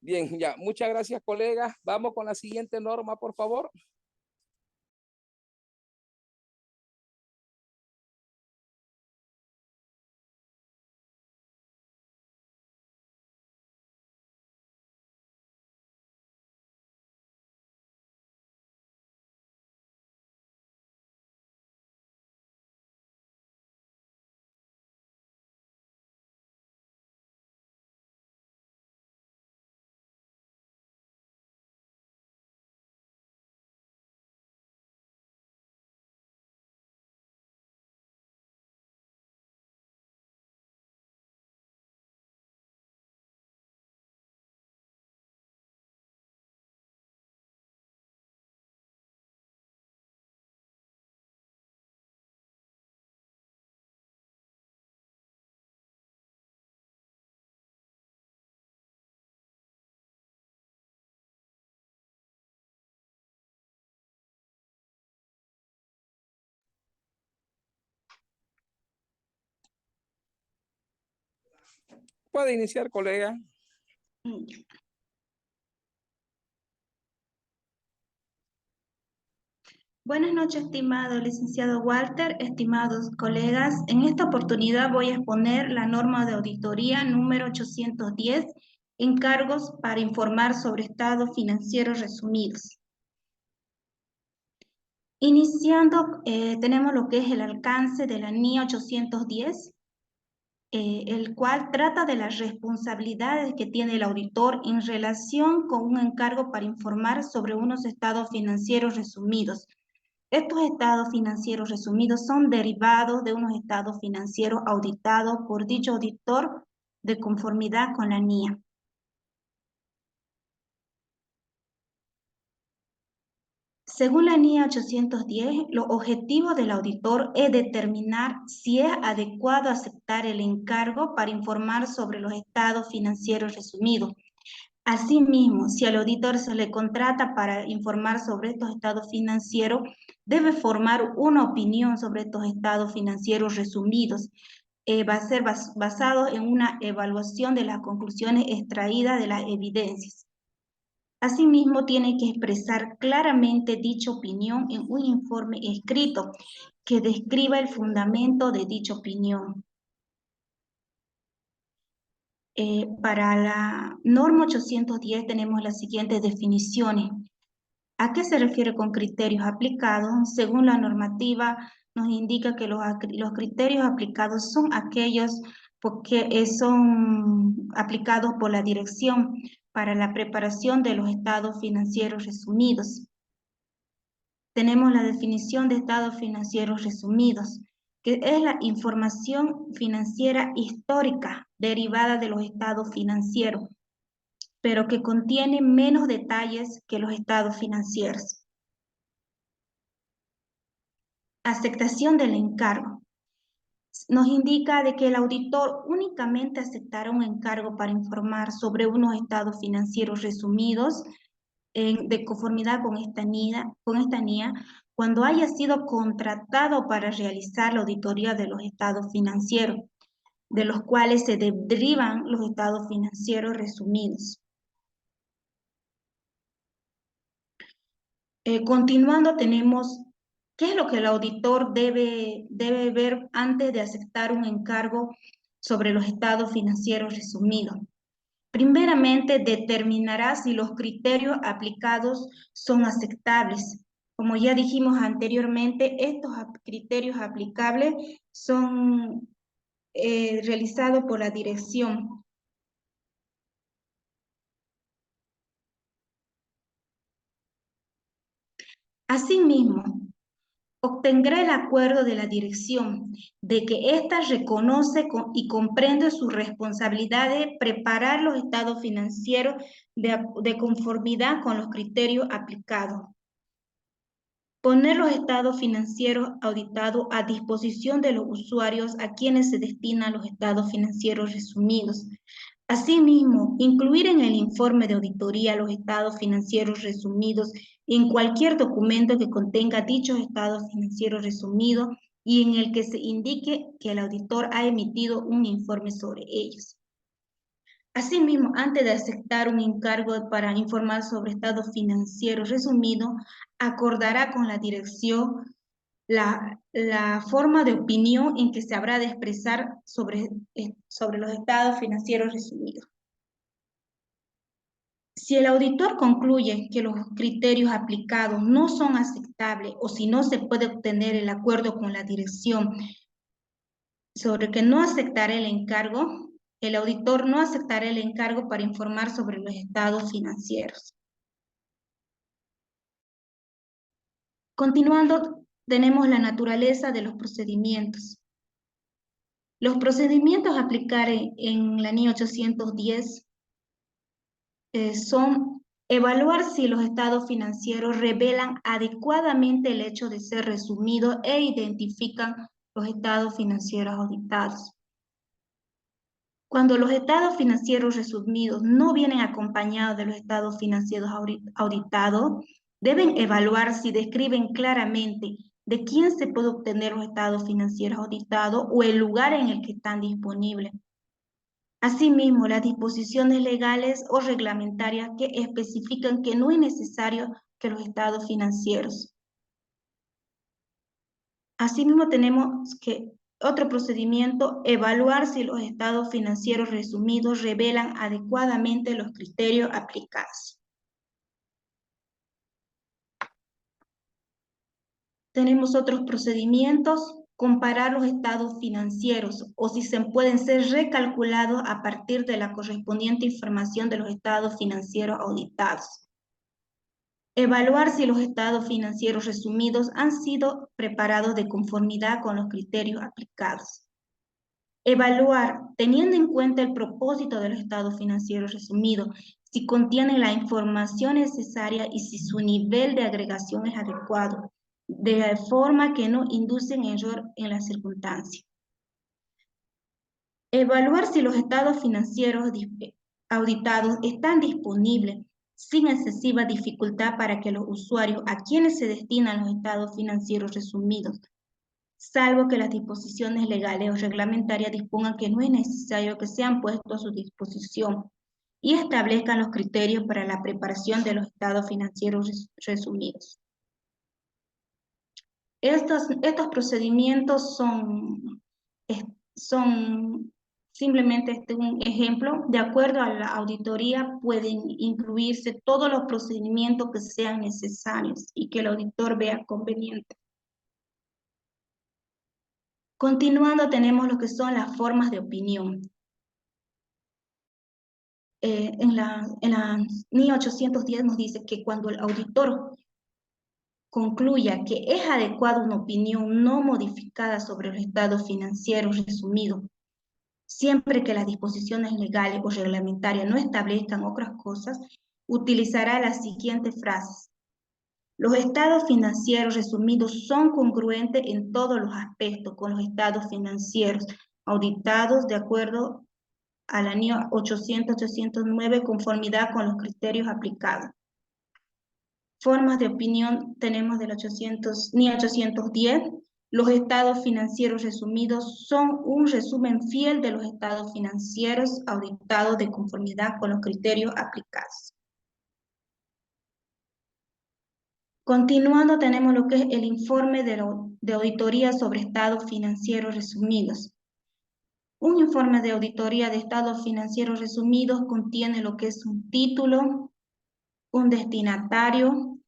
Bien, ya, muchas gracias, colegas. Vamos con la siguiente norma, por favor. Puede iniciar, colega. Buenas noches, estimado licenciado Walter, estimados colegas. En esta oportunidad voy a exponer la norma de auditoría número 810, encargos para informar sobre estados financieros resumidos. Iniciando, tenemos lo que es el alcance de la NIA 810, el cual trata de las responsabilidades que tiene el auditor en relación con un encargo para informar sobre unos estados financieros resumidos. Estos estados financieros resumidos son derivados de unos estados financieros auditados por dicho auditor de conformidad con la NIA. Según la NIA 810, los objetivos del auditor es determinar si es adecuado aceptar el encargo para informar sobre los estados financieros resumidos. Asimismo, si al auditor se le contrata para informar sobre estos estados financieros, debe formar una opinión sobre estos estados financieros resumidos. Va a ser basado en una evaluación de las conclusiones extraídas de las evidencias. Asimismo, tiene que expresar claramente dicha opinión en un informe escrito que describa el fundamento de dicha opinión. Para la norma 810 tenemos las siguientes definiciones. ¿A qué se refiere con criterios aplicados? Según la normativa, nos indica que los criterios aplicados son aquellos que son aplicados por la dirección para la preparación de los estados financieros resumidos. Tenemos la definición de estados financieros resumidos, que es la información financiera histórica derivada de los estados financieros, pero que contiene menos detalles que los estados financieros. Aceptación del encargo. Nos indica de que el auditor únicamente aceptará un encargo para informar sobre unos estados financieros resumidos de conformidad con esta NIA, cuando haya sido contratado para realizar la auditoría de los estados financieros, de los cuales se derivan los estados financieros resumidos. Continuando, tenemos qué es lo que el auditor debe ver antes de aceptar un encargo sobre los estados financieros resumidos. Primeramente, determinará si los criterios aplicados son aceptables. Como ya dijimos anteriormente, estos criterios aplicables son realizados por la dirección. Asimismo, obtendrá el acuerdo de la dirección de que ésta reconoce y comprende su responsabilidad de preparar los estados financieros de conformidad con los criterios aplicados. Poner los estados financieros auditados a disposición de los usuarios a quienes se destinan los estados financieros resumidos. Asimismo, incluir en el informe de auditoría los estados financieros resumidos en cualquier documento que contenga dichos estados financieros resumidos y en el que se indique que el auditor ha emitido un informe sobre ellos. Asimismo, antes de aceptar un encargo para informar sobre estados financieros resumidos, acordará con la dirección la forma de opinión en que se habrá de expresar sobre los estados financieros resumidos. Si el auditor concluye que los criterios aplicados no son aceptables o si no se puede obtener el acuerdo con la dirección sobre que no aceptará el encargo, el auditor no aceptará el encargo para informar sobre los estados financieros. Continuando, tenemos la naturaleza de los procedimientos. Los procedimientos a aplicar en la NIA 810 son evaluar si los estados financieros revelan adecuadamente el hecho de ser resumidos e identifican los estados financieros auditados. Cuando los estados financieros resumidos no vienen acompañados de los estados financieros auditados, deben evaluar si describen claramente de quién se puede obtener los estados financieros auditados o el lugar en el que están disponibles. Asimismo, las disposiciones legales o reglamentarias que especifican que no es necesario que los estados financieros. Asimismo, tenemos que otro procedimiento, evaluar si los estados financieros resumidos revelan adecuadamente los criterios aplicados. Tenemos otros procedimientos, comparar los estados financieros o si se pueden ser recalculados a partir de la correspondiente información de los estados financieros auditados. Evaluar si los estados financieros resumidos han sido preparados de conformidad con los criterios aplicados. Evaluar, teniendo en cuenta el propósito de los estados financieros resumidos, si contienen la información necesaria y si su nivel de agregación es adecuado, de forma que no inducen error en las circunstancias. Evaluar si los estados financieros auditados están disponibles sin excesiva dificultad para que los usuarios a quienes se destinan los estados financieros resumidos, salvo que las disposiciones legales o reglamentarias dispongan que no es necesario que sean puestos a su disposición y establezcan los criterios para la preparación de los estados financieros resumidos. Estos procedimientos son simplemente un ejemplo. De acuerdo a la auditoría, pueden incluirse todos los procedimientos que sean necesarios y que el auditor vea conveniente. Continuando, tenemos lo que son las formas de opinión. En la NI 810 nos dice que cuando el auditor concluya que es adecuada una opinión no modificada sobre los estados financieros resumidos, siempre que las disposiciones legales o reglamentarias no establezcan otras cosas, utilizará las siguientes frases. Los estados financieros resumidos son congruentes en todos los aspectos con los estados financieros auditados de acuerdo a la NI 800-809 conformidad con los criterios aplicados. Formas de opinión tenemos del NI 810. Los estados financieros resumidos son un resumen fiel de los estados financieros auditados de conformidad con los criterios aplicados. Continuando, tenemos lo que es el informe de auditoría sobre estados financieros resumidos. Un informe de auditoría de estados financieros resumidos contiene lo que es un título, un destinatario,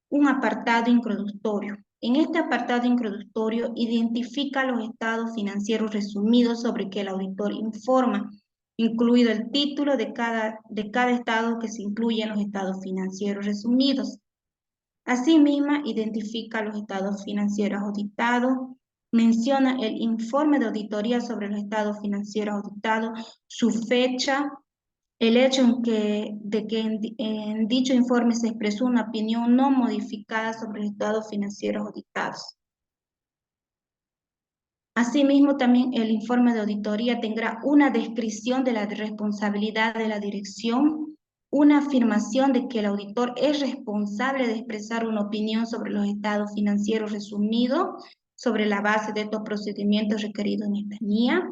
un apartado introductorio. En este apartado introductorio identifica los estados financieros resumidos sobre que el auditor informa, incluido el título de cada estado que se incluye en los estados financieros resumidos. Asimismo, identifica los estados financieros auditados, menciona el informe de auditoría sobre los estados financieros auditados, su fecha, el hecho de que en dicho informe se expresó una opinión no modificada sobre los estados financieros auditados. Asimismo, también el informe de auditoría tendrá una descripción de la responsabilidad de la dirección, una afirmación de que el auditor es responsable de expresar una opinión sobre los estados financieros resumidos sobre la base de estos procedimientos requeridos en esta NIA,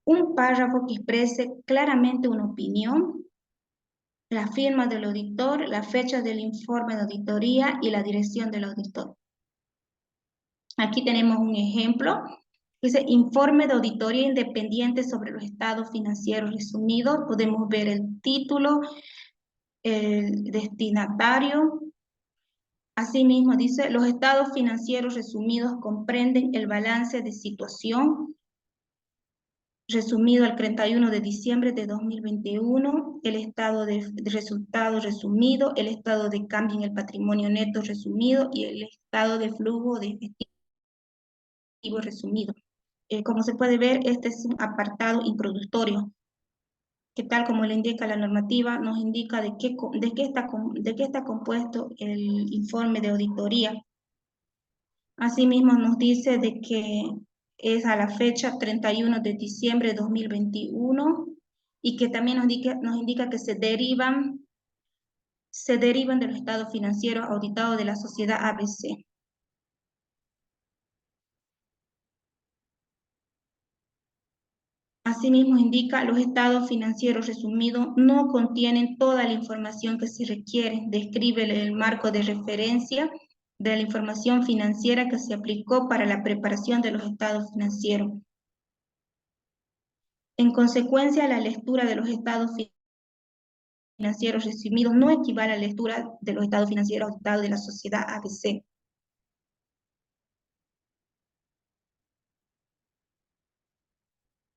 un párrafo que exprese claramente una opinión, la firma del auditor, la fecha del informe de auditoría y la dirección del auditor. Aquí tenemos un ejemplo. Dice informe de auditoría independiente sobre los estados financieros resumidos. Podemos ver el título, el destinatario. Asimismo dice, los estados financieros resumidos comprenden el balance de situación resumido al 31 de diciembre de 2021, el estado de resultados resumido, el estado de cambio en el patrimonio neto resumido y el estado de flujo de efectivo resumido. Como se puede ver, este es un apartado introductorio, que tal como le indica la normativa, nos indica de qué está compuesto el informe de auditoría. Asimismo, nos dice de que es a la fecha 31 de diciembre de 2021 y que también nos indica que se derivan de los estados financieros auditados de la sociedad ABC. Asimismo indica, los estados financieros resumidos no contienen toda la información que se requiere. Describe el marco de referencia de la información financiera que se aplicó para la preparación de los estados financieros. En consecuencia, la lectura de los estados financieros resumidos no equivale a la lectura de los estados financieros auditados de la sociedad ABC.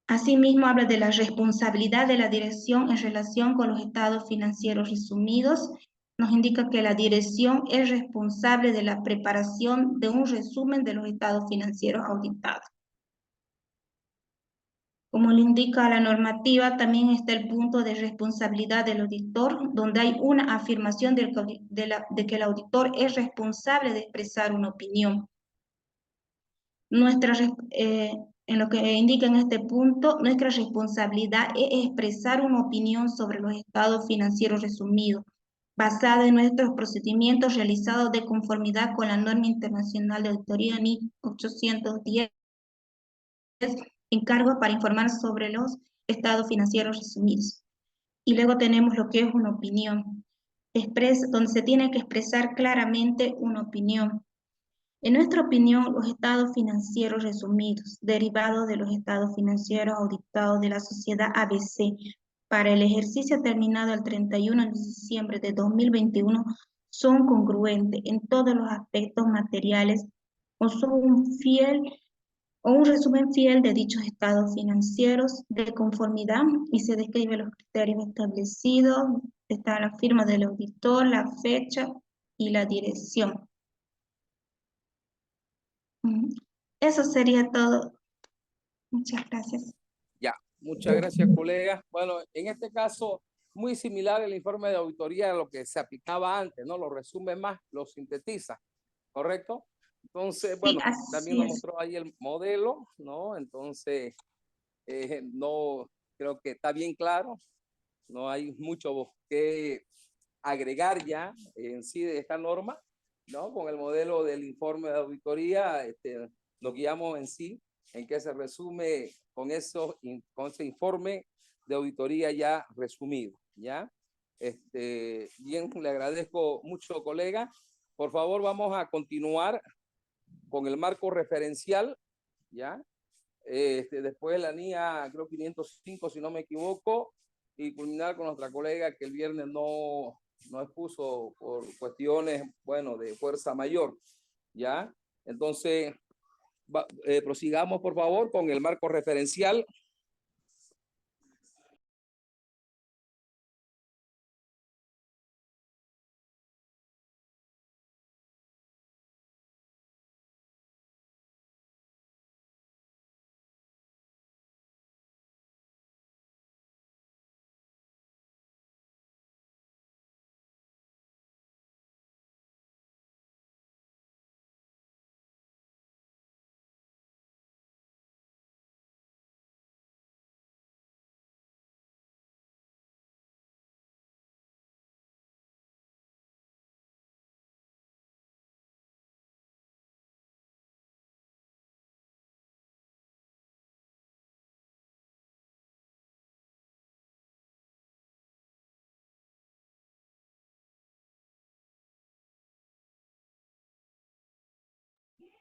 Asimismo, habla de la responsabilidad de la dirección en relación con los estados financieros resumidos. Nos indica que la dirección es responsable de la preparación de un resumen de los estados financieros auditados. Como lo indica la normativa, también está el punto de responsabilidad del auditor, donde hay una afirmación de que el auditor es responsable de expresar una opinión. En lo que indica en este punto, nuestra responsabilidad es expresar una opinión sobre los estados financieros resumidos, basada en nuestros procedimientos realizados de conformidad con la norma internacional de auditoría NI 810, encargo para informar sobre los estados financieros resumidos. Y luego tenemos lo que es una opinión, donde se tiene que expresar claramente una opinión. En nuestra opinión, los estados financieros resumidos, derivados de los estados financieros auditados de la sociedad ABC para el ejercicio terminado el 31 de diciembre de 2021, son congruentes en todos los aspectos materiales o son un resumen fiel de dichos estados financieros de conformidad y se describe los criterios establecidos, está la firma del auditor, la fecha y la dirección. Eso sería todo. Muchas gracias. Ya, muchas gracias, colega. Bueno, en este caso, muy similar el informe de auditoría a lo que se aplicaba antes, ¿no? Lo resume más, lo sintetiza, ¿correcto? Entonces, Sí, bueno, así también nos es. mostró ahí el modelo, ¿no? Entonces, no creo que está bien claro, no hay mucho que agregar ya en sí de esta norma, ¿no? Con el modelo del informe de auditoría, nos guiamos en sí, en que se resume con ese informe de auditoría ya resumido, ¿ya? Bien, le agradezco mucho, colega. Por favor, vamos a continuar con el marco referencial, ¿ya? Después la NIA, creo 505, si no me equivoco, y culminar con nuestra colega que el viernes no expuso por cuestiones, bueno, de fuerza mayor, ¿ya? Entonces, prosigamos, por favor, con el marco referencial.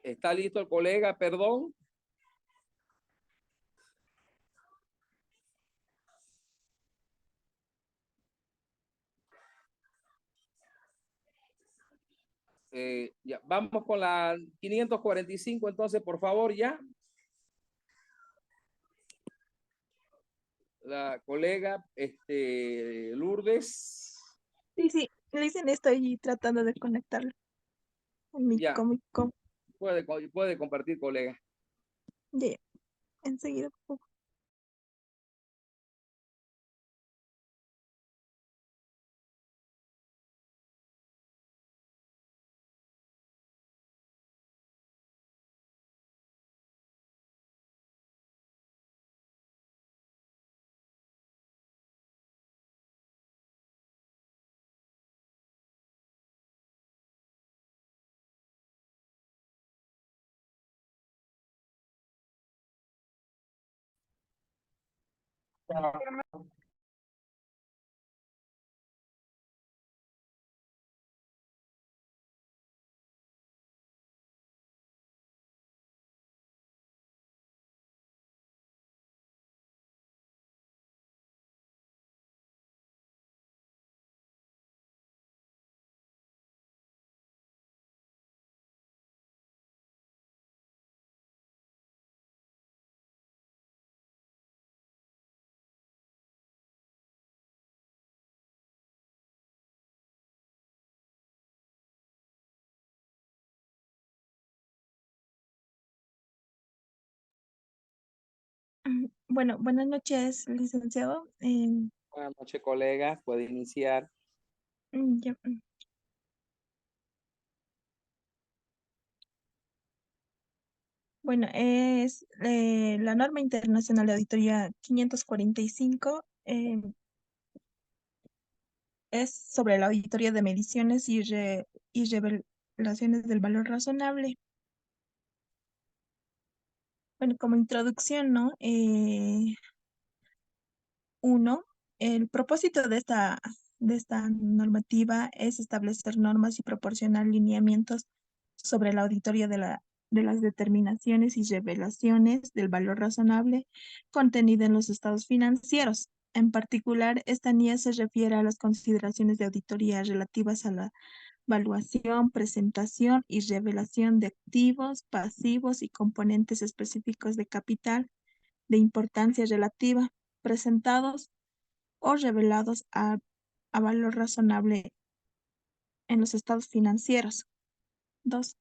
¿Está listo el colega? Perdón. Ya, vamos con la 545, entonces, por favor, ya. La colega, Lourdes. Sí, Listen, estoy tratando de conectarlo Ya, con mi puede compartir, colega. ya, enseguida. Bueno, buenas noches, licenciado. Buenas noches, colega. Puede iniciar. Ya, Bueno, es la norma internacional de auditoría 545, es sobre la auditoría de mediciones y revelaciones del valor razonable. Bueno, como introducción, ¿no? Uno, el propósito de esta normativa es establecer normas y proporcionar lineamientos sobre la auditoría de las determinaciones y revelaciones del valor razonable contenido en los estados financieros. En particular, esta NIE se refiere a las consideraciones de auditoría relativas a la evaluación, presentación y revelación de activos, pasivos y componentes específicos de capital de importancia relativa, presentados o revelados a valor razonable en los estados financieros. 2.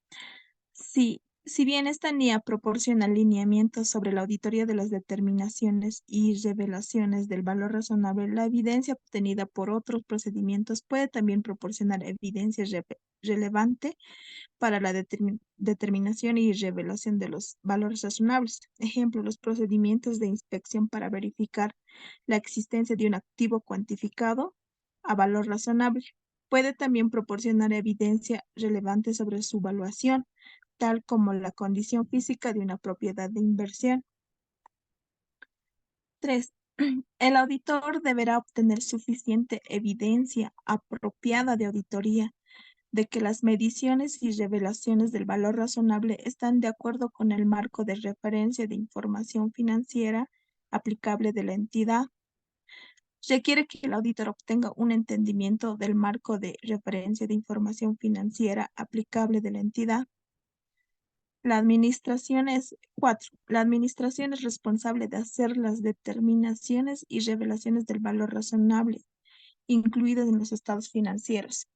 Si bien esta NIA proporciona lineamientos sobre la auditoría de las determinaciones y revelaciones del valor razonable, la evidencia obtenida por otros procedimientos puede también proporcionar evidencia relevante para la determinación y revelación de los valores razonables. Ejemplo, los procedimientos de inspección para verificar la existencia de un activo cuantificado a valor razonable. Puede también proporcionar evidencia relevante sobre su evaluación, tal como la condición física de una propiedad de inversión. 3. El auditor deberá obtener suficiente evidencia apropiada de auditoría de que las mediciones y revelaciones del valor razonable están de acuerdo con el marco de referencia de información financiera aplicable de la entidad. Requiere que el auditor obtenga un entendimiento del marco de referencia de información financiera aplicable de la entidad. 4. La administración es responsable de hacer las determinaciones y revelaciones del valor razonable, incluidas en los estados financieros.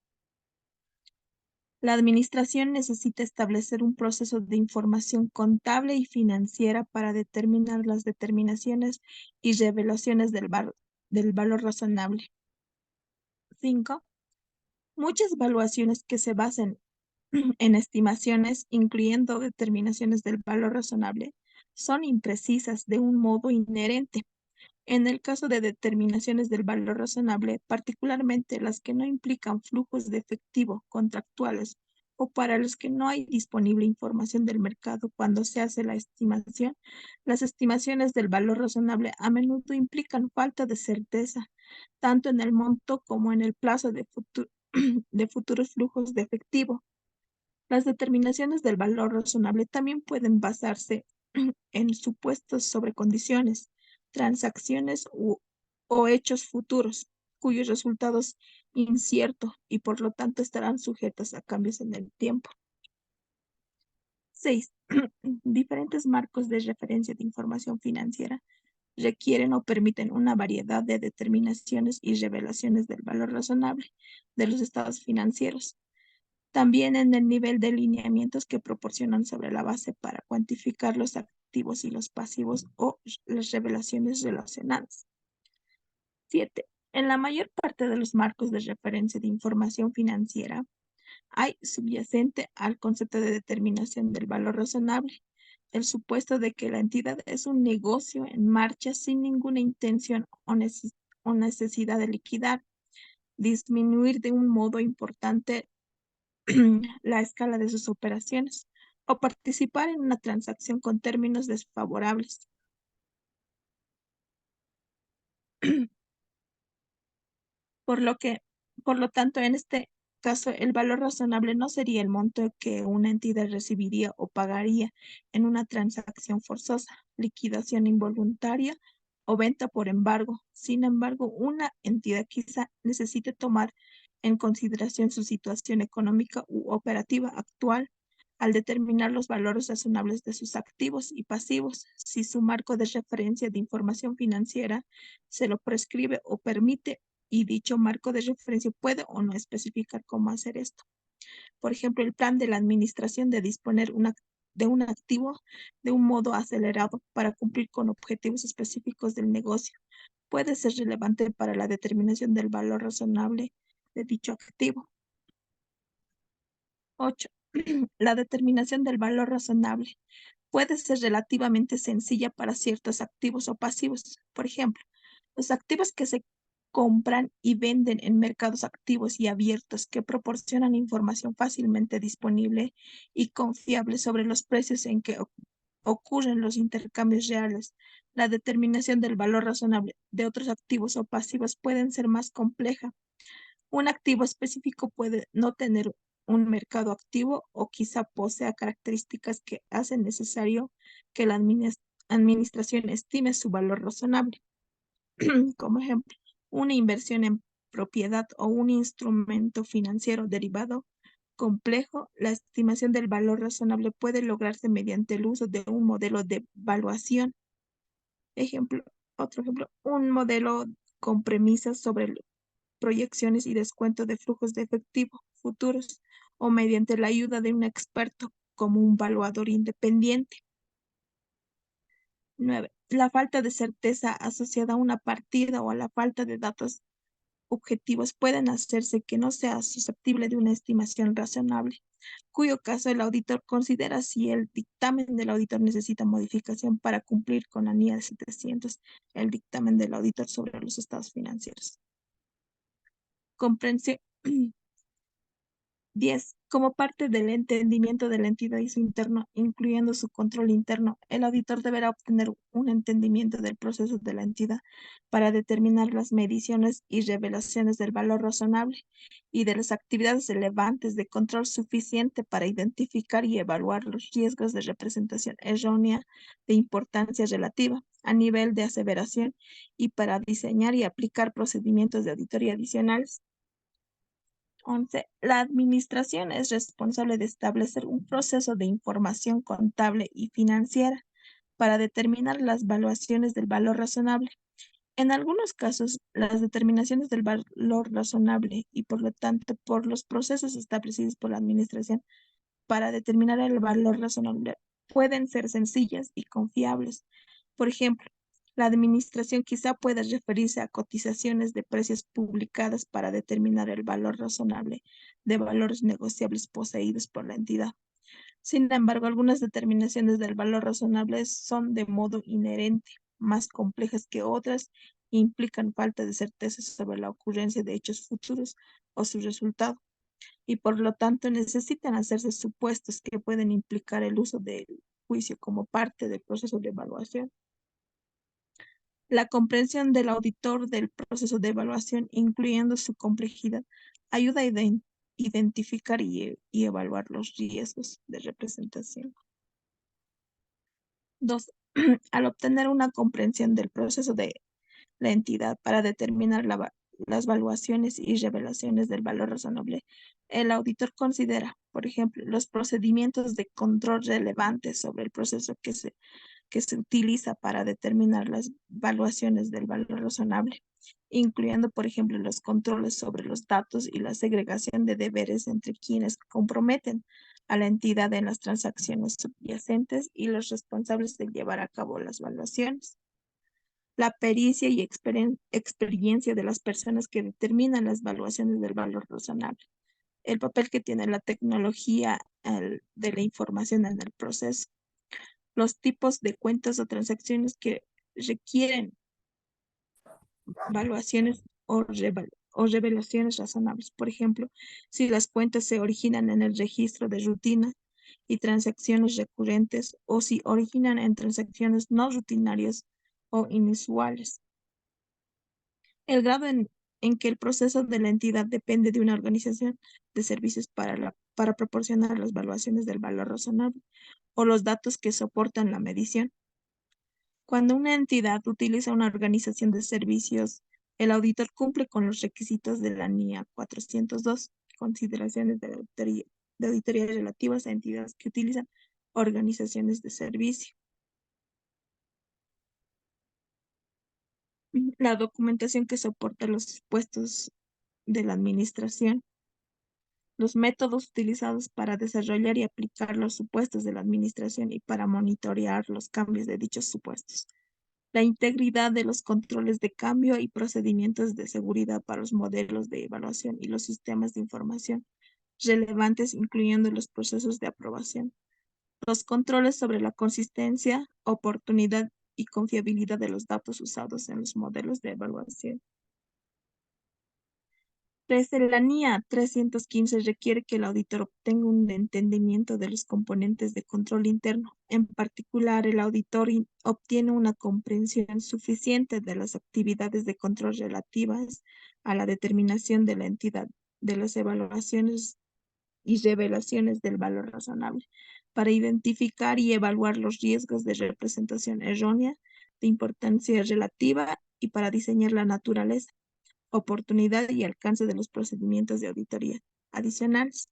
La administración necesita establecer un proceso de información contable y financiera para determinar las determinaciones y revelaciones del valor razonable. 5. Muchas evaluaciones que se basen en estimaciones, incluyendo determinaciones del valor razonable, son imprecisas de un modo inherente. En el caso de determinaciones del valor razonable, particularmente las que no implican flujos de efectivo contractuales o para los que no hay disponible información del mercado cuando se hace la estimación, las estimaciones del valor razonable a menudo implican falta de certeza, tanto en el monto como en el plazo de futuros flujos de efectivo. Las determinaciones del valor razonable también pueden basarse en supuestos sobre condiciones, transacciones o hechos futuros, cuyos resultados inciertos y por lo tanto estarán sujetos a cambios en el tiempo. 6. Diferentes marcos de referencia de información financiera requieren o permiten una variedad de determinaciones y revelaciones del valor razonable de los estados financieros. También en el nivel de lineamientos que proporcionan sobre la base para cuantificar los activos y los pasivos o las revelaciones relacionadas. 7. En la mayor parte de los marcos de referencia de información financiera, hay subyacente al concepto de determinación del valor razonable el supuesto de que la entidad es un negocio en marcha sin ninguna intención o necesidad de liquidar, disminuir de un modo importante la escala de sus operaciones o participar en una transacción con términos desfavorables. Por lo tanto, en este caso, el valor razonable no sería el monto que una entidad recibiría o pagaría en una transacción forzosa, liquidación involuntaria o venta por embargo. Sin embargo, una entidad quizá necesite tomar en consideración su situación económica u operativa actual al determinar los valores razonables de sus activos y pasivos, si su marco de referencia de información financiera se lo prescribe o permite y dicho marco de referencia puede o no especificar cómo hacer esto. Por ejemplo, el plan de la administración de disponer de un activo de un modo acelerado para cumplir con objetivos específicos del negocio puede ser relevante para la determinación del valor razonable de dicho activo. 8. La determinación del valor razonable puede ser relativamente sencilla para ciertos activos o pasivos. Por ejemplo, los activos que se compran y venden en mercados activos y abiertos que proporcionan información fácilmente disponible y confiable sobre los precios en que ocurren los intercambios reales. La determinación del valor razonable de otros activos o pasivos pueden ser más compleja. Un activo específico puede no tener un mercado activo o quizá posea características que hacen necesario que la administración estime su valor razonable. Como ejemplo, una inversión en propiedad o un instrumento financiero derivado complejo, la estimación del valor razonable puede lograrse mediante el uso de un modelo de evaluación. Otro ejemplo, un modelo con premisas sobre proyecciones y descuento de flujos de efectivo futuros o mediante la ayuda de un experto como un evaluador independiente. 9. La falta de certeza asociada a una partida o a la falta de datos objetivos pueden hacerse que no sea susceptible de una estimación razonable, cuyo caso el auditor considera si el dictamen del auditor necesita modificación para cumplir con la NIA 700, el dictamen del auditor sobre los estados financieros. Comprensión. 10. Como parte del entendimiento de la entidad y su interno, incluyendo su control interno, el auditor deberá obtener un entendimiento del proceso de la entidad para determinar las mediciones y revelaciones del valor razonable y de las actividades relevantes de control suficiente para identificar y evaluar los riesgos de representación errónea de importancia relativa a nivel de aseveración y para diseñar y aplicar procedimientos de auditoría adicionales. 11. La administración es responsable de establecer un proceso de información contable y financiera para determinar las valuaciones del valor razonable. En algunos casos, las determinaciones del valor razonable y por lo tanto por los procesos establecidos por la administración para determinar el valor razonable pueden ser sencillas y confiables. Por ejemplo, la administración quizá pueda referirse a cotizaciones de precios publicadas para determinar el valor razonable de valores negociables poseídos por la entidad. Sin embargo, algunas determinaciones del valor razonable son de modo inherente más complejas que otras e implican falta de certeza sobre la ocurrencia de hechos futuros o su resultado, y por lo tanto necesitan hacerse supuestos que pueden implicar el uso del juicio como parte del proceso de evaluación. La comprensión del auditor del proceso de evaluación, incluyendo su complejidad, ayuda a identificar y evaluar los riesgos de representación. 2. Al obtener una comprensión del proceso de la entidad para determinar las valuaciones y revelaciones del valor razonable, el auditor considera, por ejemplo, los procedimientos de control relevantes sobre el proceso que se utiliza para determinar las valuaciones del valor razonable, incluyendo, por ejemplo, los controles sobre los datos y la segregación de deberes entre quienes comprometen a la entidad en las transacciones subyacentes y los responsables de llevar a cabo las valuaciones. La pericia y experiencia de las personas que determinan las valuaciones del valor razonable. El papel que tiene la tecnología de la información en el proceso. Los tipos de cuentas o transacciones que requieren valuaciones o revelaciones razonables. Por ejemplo, si las cuentas se originan en el registro de rutina y transacciones recurrentes o si originan en transacciones no rutinarias o inusuales. El grado en que el proceso de la entidad depende de una organización de servicios para proporcionar las valuaciones del valor razonable o los datos que soportan la medición. Cuando una entidad utiliza una organización de servicios, el auditor cumple con los requisitos de la NIA 402, consideraciones de auditoría relativas a entidades que utilizan organizaciones de servicio. La documentación que soporta los supuestos de la administración. los métodos utilizados para desarrollar y aplicar los supuestos de la administración y para monitorear los cambios de dichos supuestos, la integridad de los controles de cambio y procedimientos de seguridad para los modelos de evaluación y los sistemas de información relevantes, incluyendo los procesos de aprobación, los controles sobre la consistencia, oportunidad y confiabilidad de los datos usados en los modelos de evaluación. Desde la NIA 315 requiere que el auditor obtenga un entendimiento de los componentes de control interno. En particular, el auditor obtiene una comprensión suficiente de las actividades de control relativas a la determinación de la entidad, de las evaluaciones y revelaciones del valor razonable, para identificar y evaluar los riesgos de representación errónea, de importancia relativa y para diseñar la naturaleza, oportunidad y alcance de los procedimientos de auditoría adicionales.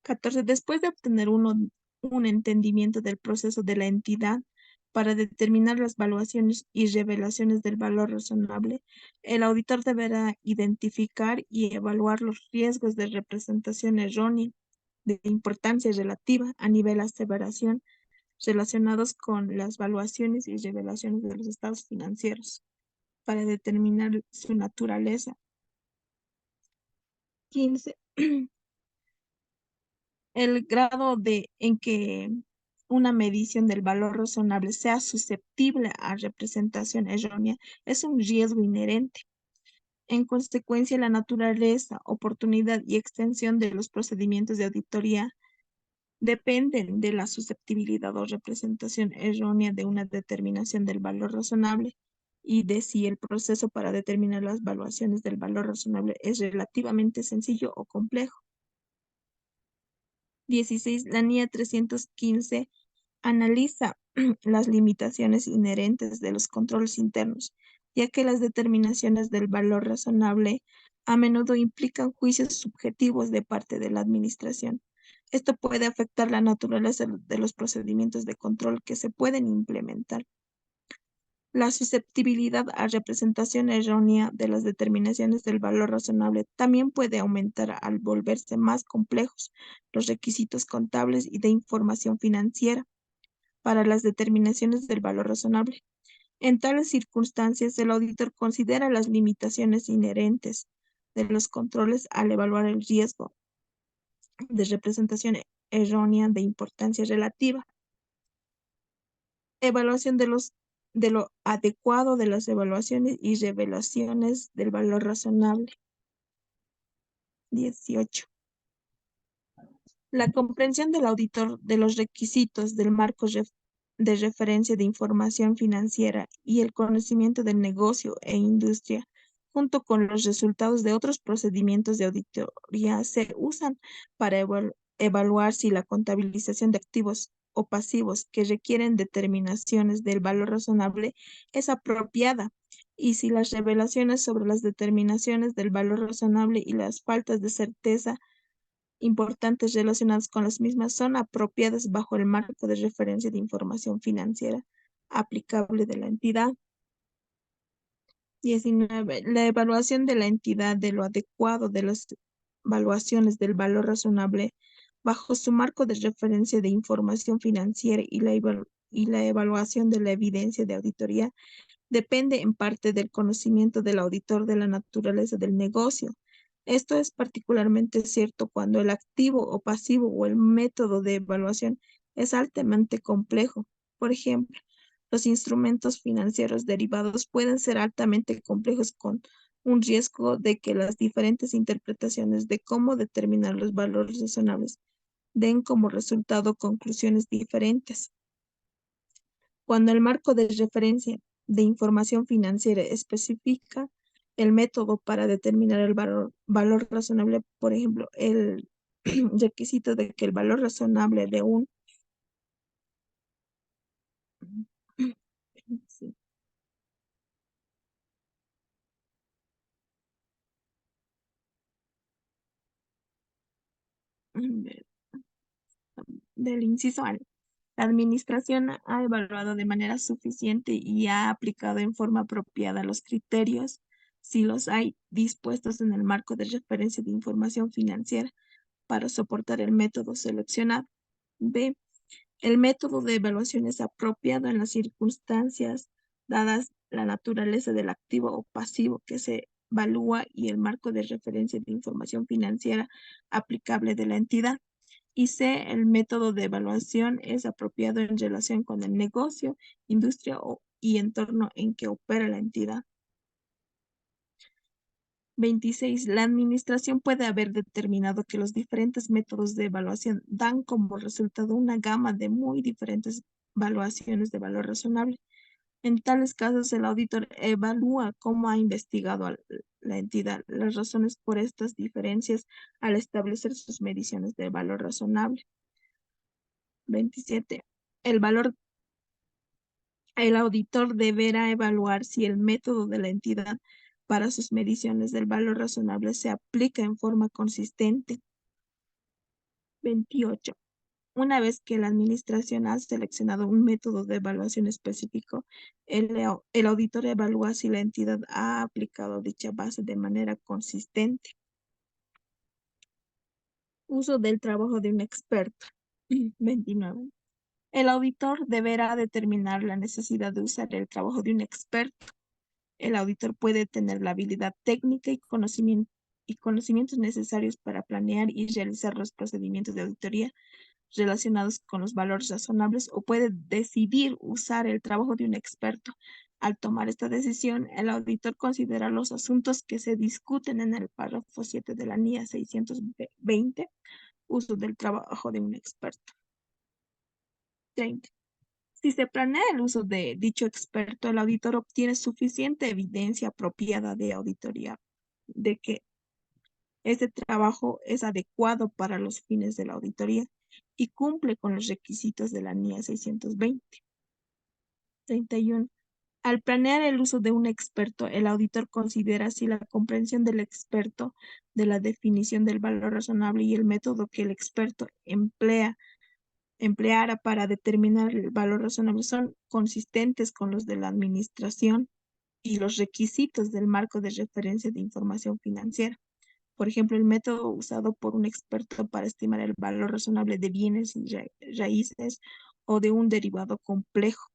14. Después de obtener un entendimiento del proceso de la entidad para determinar las evaluaciones y revelaciones del valor razonable, el auditor deberá identificar y evaluar los riesgos de representación errónea de importancia relativa a nivel aseveración relacionados con las evaluaciones y revelaciones de los estados financieros para determinar su naturaleza. 15. El grado en que una medición del valor razonable sea susceptible a representación errónea es un riesgo inherente. En consecuencia, la naturaleza, oportunidad y extensión de los procedimientos de auditoría dependen de la susceptibilidad o representación errónea de una determinación del valor razonable y de si el proceso para determinar las evaluaciones del valor razonable es relativamente sencillo o complejo. 16. La NIA 315 analiza las limitaciones inherentes de los controles internos, ya que las determinaciones del valor razonable a menudo implican juicios subjetivos de parte de la administración. Esto puede afectar la naturaleza de los procedimientos de control que se pueden implementar. La susceptibilidad a representación errónea de las determinaciones del valor razonable también puede aumentar al volverse más complejos los requisitos contables y de información financiera para las determinaciones del valor razonable. En tales circunstancias, el auditor considera las limitaciones inherentes de los controles al evaluar el riesgo de representación errónea de importancia relativa. Evaluación de lo adecuado de las evaluaciones y revelaciones del valor razonable. 18. La comprensión del auditor de los requisitos del marco de referencia de información financiera y el conocimiento del negocio e industria, junto con los resultados de otros procedimientos de auditoría, se usan para evaluar si la contabilización de activos o pasivos que requieren determinaciones del valor razonable es apropiada y si las revelaciones sobre las determinaciones del valor razonable y las faltas de certeza importantes relacionadas con las mismas son apropiadas bajo el marco de referencia de información financiera aplicable de la entidad. 19. La evaluación de la entidad de lo adecuado de las evaluaciones del valor razonable bajo su marco de referencia de información financiera y la evaluación de la evidencia de auditoría depende en parte del conocimiento del auditor de la naturaleza del negocio. Esto es particularmente cierto cuando el activo o pasivo o el método de evaluación es altamente complejo. Por ejemplo, los instrumentos financieros derivados pueden ser altamente complejos con un riesgo de que las diferentes interpretaciones de cómo determinar los valores razonables den como resultado conclusiones diferentes. Cuando el marco de referencia de información financiera especifica el método para determinar el valor razonable, por ejemplo, el requisito de que el valor razonable de un sí, del inciso A. La administración ha evaluado de manera suficiente y ha aplicado en forma apropiada los criterios, si los hay, dispuestos en el marco de referencia de información financiera para soportar el método seleccionado. B. El método de evaluación es apropiado en las circunstancias dadas la naturaleza del activo o pasivo que se evalúa y el marco de referencia de información financiera aplicable de la entidad. Y C, el método de evaluación es apropiado en relación con el negocio, industria y entorno en que opera la entidad. 26. La administración puede haber determinado que los diferentes métodos de evaluación dan como resultado una gama de muy diferentes evaluaciones de valor razonable. En tales casos, el auditor evalúa cómo ha investigado a la entidad, las razones por estas diferencias al establecer sus mediciones de valor razonable. 27. El auditor deberá evaluar si el método de la entidad para sus mediciones del valor razonable se aplica en forma consistente. 28. Una vez que la administración ha seleccionado un método de evaluación específico, el auditor evalúa si la entidad ha aplicado dicha base de manera consistente. Uso del trabajo de un experto. 29. El auditor deberá determinar la necesidad de usar el trabajo de un experto. El auditor puede tener la habilidad técnica y conocimientos necesarios para planear y realizar los procedimientos de auditoría relacionados con los valores razonables o puede decidir usar el trabajo de un experto. Al tomar esta decisión, el auditor considera los asuntos que se discuten en el párrafo 7 de la NIA 620, uso del trabajo de un experto. 30. Si se planea el uso de dicho experto, el auditor obtiene suficiente evidencia apropiada de auditoría de que ese trabajo es adecuado para los fines de la auditoría y cumple con los requisitos de la NIA 620. 31. Al planear el uso de un experto, el auditor considera si la comprensión del experto de la definición del valor razonable y el método que el experto empleara para determinar el valor razonable son consistentes con los de la administración y los requisitos del marco de referencia de información financiera. Por ejemplo, el método usado por un experto para estimar el valor razonable de bienes y raíces o de un derivado complejo.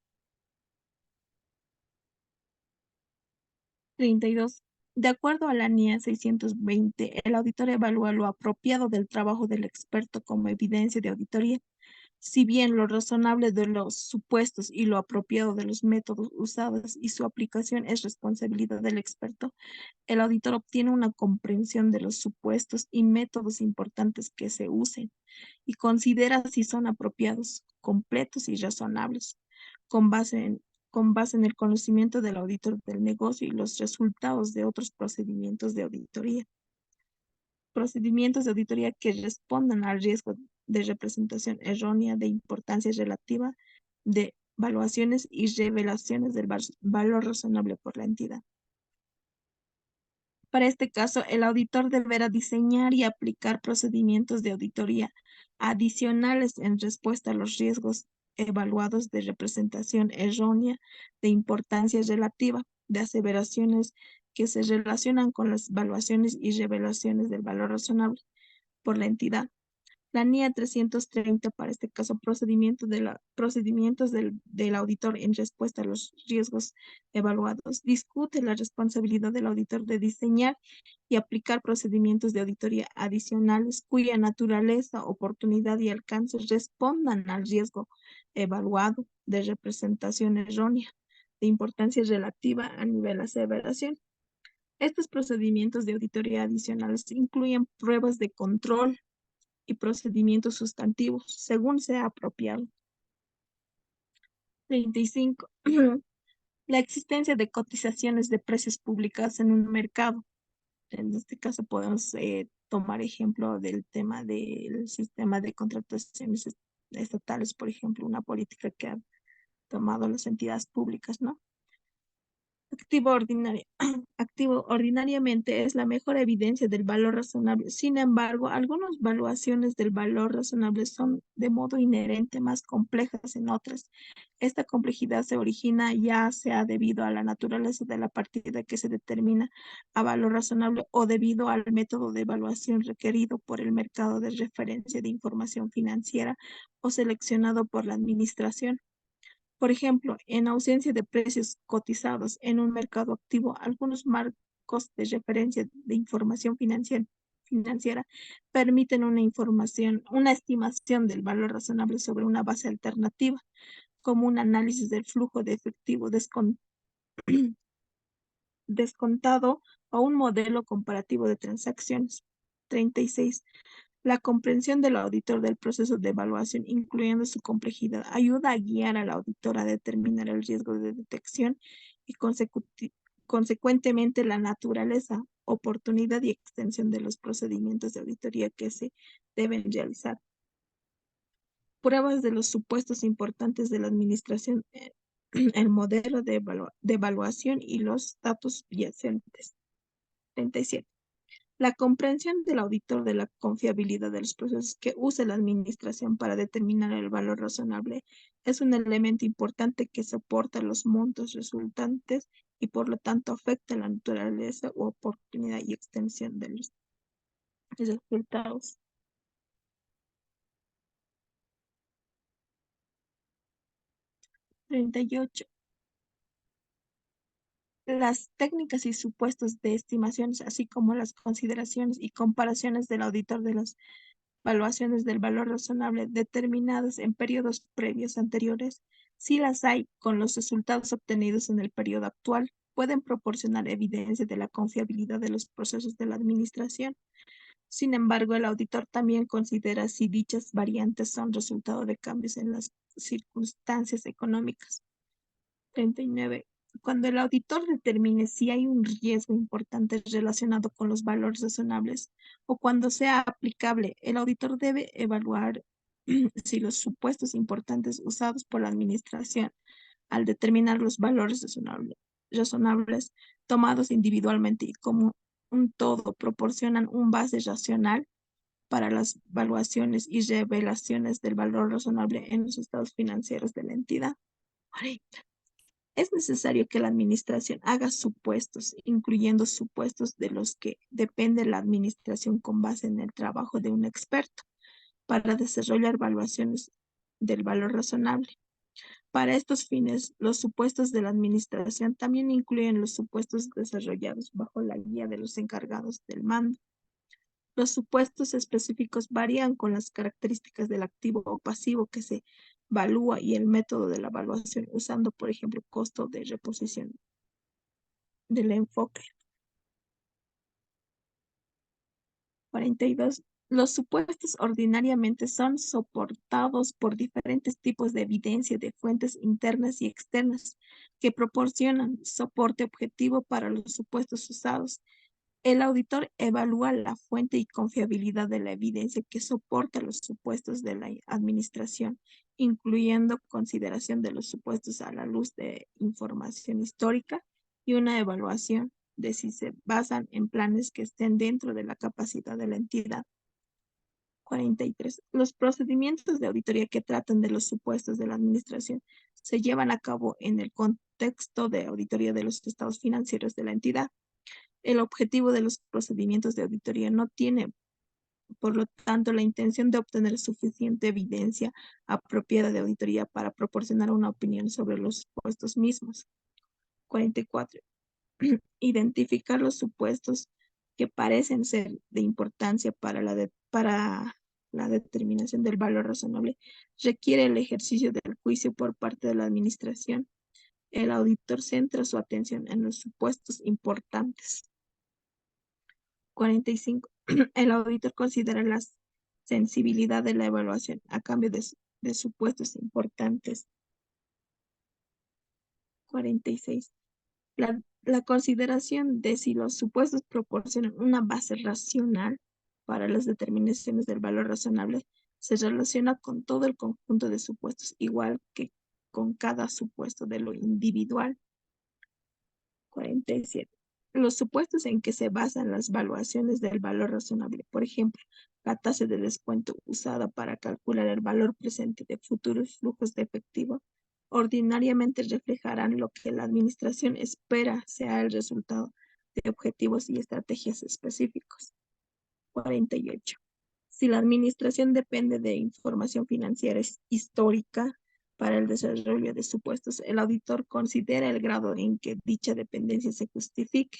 32. De acuerdo a la NIA 620, el auditor evalúa lo apropiado del trabajo del experto como evidencia de auditoría. Si bien lo razonable de los supuestos y lo apropiado de los métodos usados y su aplicación es responsabilidad del experto, el auditor obtiene una comprensión de los supuestos y métodos importantes que se usen y considera si son apropiados, completos y razonables, con base en el conocimiento del auditor del negocio y los resultados de otros procedimientos de auditoría. Procedimientos de auditoría que respondan al riesgo de representación errónea de importancia relativa de evaluaciones y revelaciones del valor razonable por la entidad. Para este caso, el auditor deberá diseñar y aplicar procedimientos de auditoría adicionales en respuesta a los riesgos evaluados de representación errónea de importancia relativa, de aseveraciones que se relacionan con las evaluaciones y revelaciones del valor razonable por la entidad. La NIA 330, para este caso, procedimientos del auditor en respuesta a los riesgos evaluados, discute la responsabilidad del auditor de diseñar y aplicar procedimientos de auditoría adicionales cuya naturaleza, oportunidad y alcance respondan al riesgo evaluado de representación errónea de importancia relativa a nivel de aseveración. Estos procedimientos de auditoría adicionales incluyen pruebas de control y procedimientos sustantivos, según sea apropiado. 35. La existencia de cotizaciones de precios públicas en un mercado. En este caso podemos tomar ejemplo del tema del sistema de contrataciones estatales, por ejemplo, una política que han tomado las entidades públicas, ¿no? activo ordinariamente es la mejor evidencia del valor razonable. Sin embargo, algunas valuaciones del valor razonable son de modo inherente más complejas en otras. Esta complejidad se origina ya sea debido a la naturaleza de la partida que se determina a valor razonable o debido al método de evaluación requerido por el mercado de referencia de información financiera o seleccionado por la administración. Por ejemplo, en ausencia de precios cotizados en un mercado activo, algunos marcos de referencia de información financiera permiten una estimación del valor razonable sobre una base alternativa, como un análisis del flujo de efectivo descontado o un modelo comparativo de transacciones. 36. La comprensión del auditor del proceso de evaluación, incluyendo su complejidad, ayuda a guiar al auditor a determinar el riesgo de detección y consecuentemente la naturaleza, oportunidad y extensión de los procedimientos de auditoría que se deben realizar. Pruebas de los supuestos importantes de la administración, el modelo de evaluación y los datos subyacentes. 37. La comprensión del auditor de la confiabilidad de los procesos que usa la administración para determinar el valor razonable es un elemento importante que soporta los montos resultantes y por lo tanto afecta la naturaleza u oportunidad y extensión de los resultados. 38. Las técnicas y supuestos de estimaciones, así como las consideraciones y comparaciones del auditor de las evaluaciones del valor razonable determinadas en periodos previos anteriores, si las hay con los resultados obtenidos en el periodo actual, pueden proporcionar evidencia de la confiabilidad de los procesos de la administración. Sin embargo, el auditor también considera si dichas variantes son resultado de cambios en las circunstancias económicas. 39. Cuando el auditor determine si hay un riesgo importante relacionado con los valores razonables o cuando sea aplicable, el auditor debe evaluar si los supuestos importantes usados por la administración al determinar los valores razonables tomados individualmente y como un todo proporcionan un base racional para las evaluaciones y revelaciones del valor razonable en los estados financieros de la entidad. Es necesario que la administración haga supuestos, incluyendo supuestos de los que depende la administración con base en el trabajo de un experto, para desarrollar evaluaciones del valor razonable. Para estos fines, los supuestos de la administración también incluyen los supuestos desarrollados bajo la guía de los encargados del mando. Los supuestos específicos varían con las características del activo o pasivo que se evalúa y el método de la evaluación, usando, por ejemplo, costo de reposición del enfoque. 42. Los supuestos ordinariamente son soportados por diferentes tipos de evidencia de fuentes internas y externas que proporcionan soporte objetivo para los supuestos usados. El auditor evalúa la fuente y confiabilidad de la evidencia que soporta los supuestos de la administración, incluyendo consideración de los supuestos a la luz de información histórica y una evaluación de si se basan en planes que estén dentro de la capacidad de la entidad. 43. Los procedimientos de auditoría que tratan de los supuestos de la administración se llevan a cabo en el contexto de auditoría de los estados financieros de la entidad. El objetivo de los procedimientos de auditoría no tiene, por lo tanto, la intención de obtener suficiente evidencia apropiada de auditoría para proporcionar una opinión sobre los supuestos mismos. 44. Identificar los supuestos que parecen ser de importancia para la determinación del valor razonable requiere el ejercicio del juicio por parte de la administración. El auditor centra su atención en los supuestos importantes. 45. El auditor considera la sensibilidad de la evaluación a cambio de supuestos importantes. 46. La consideración de si los supuestos proporcionan una base racional para las determinaciones del valor razonable se relaciona con todo el conjunto de supuestos, igual que con cada supuesto de lo individual. 47. Los supuestos en que se basan las valuaciones del valor razonable, por ejemplo, la tasa de descuento usada para calcular el valor presente de futuros flujos de efectivo, ordinariamente reflejarán lo que la administración espera sea el resultado de objetivos y estrategias específicos. 48. Si la administración depende de información financiera histórica para el desarrollo de supuestos, el auditor considera el grado en que dicha dependencia se justifique.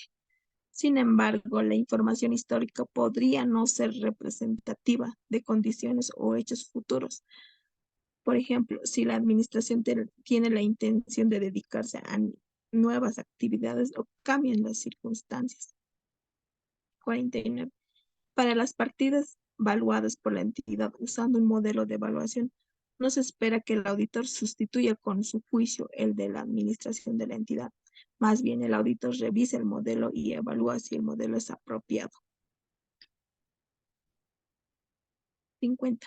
Sin embargo, la información histórica podría no ser representativa de condiciones o hechos futuros. Por ejemplo, si la administración tiene la intención de dedicarse a nuevas actividades o cambian las circunstancias. 49. Para las partidas valuadas por la entidad usando un modelo de evaluación, no se espera que el auditor sustituya con su juicio el de la administración de la entidad. Más bien, el auditor revisa el modelo y evalúa si el modelo es apropiado. 50.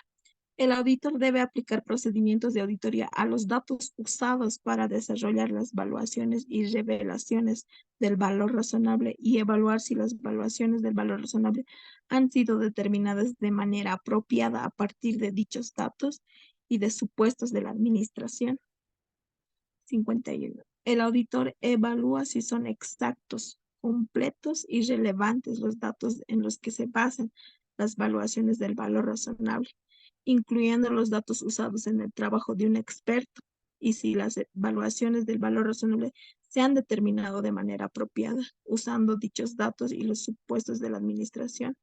El auditor debe aplicar procedimientos de auditoría a los datos usados para desarrollar las valuaciones y revelaciones del valor razonable y evaluar si las valuaciones del valor razonable han sido determinadas de manera apropiada a partir de dichos datos y de supuestos de la administración. 51. El auditor evalúa si son exactos, completos y relevantes los datos en los que se basan las valuaciones del valor razonable, incluyendo los datos usados en el trabajo de un experto, y si las evaluaciones del valor razonable se han determinado de manera apropiada, usando dichos datos y los supuestos de la administración.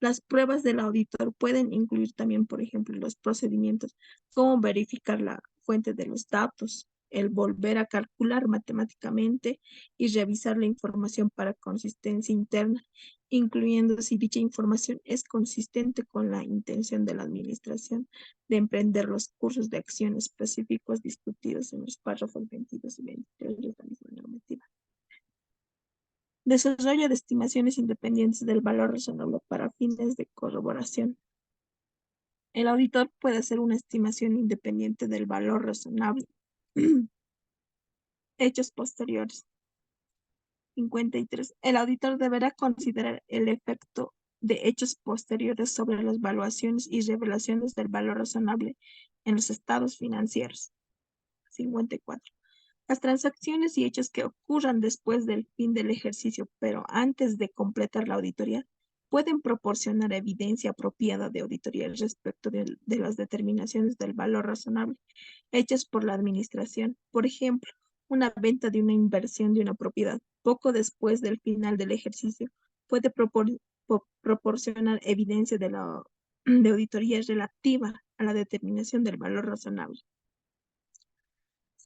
Las pruebas del auditor pueden incluir también, por ejemplo, los procedimientos como verificar la fuente de los datos, el volver a calcular matemáticamente y revisar la información para consistencia interna, incluyendo si dicha información es consistente con la intención de la administración de emprender los cursos de acción específicos discutidos en los párrafos 22 y 23 de la misma normativa. Desarrollo de estimaciones independientes del valor razonable para fines de corroboración. El auditor puede hacer una estimación independiente del valor razonable. Hechos posteriores. 53. El auditor deberá considerar el efecto de hechos posteriores sobre las valuaciones y revelaciones del valor razonable en los estados financieros. 54. Las transacciones y hechos que ocurran después del fin del ejercicio, pero antes de completar la auditoría, pueden proporcionar evidencia apropiada de auditoría respecto de las determinaciones del valor razonable hechas por la administración. Por ejemplo, una venta de una inversión de una propiedad poco después del final del ejercicio puede proporcionar evidencia de auditoría relativa a la determinación del valor razonable.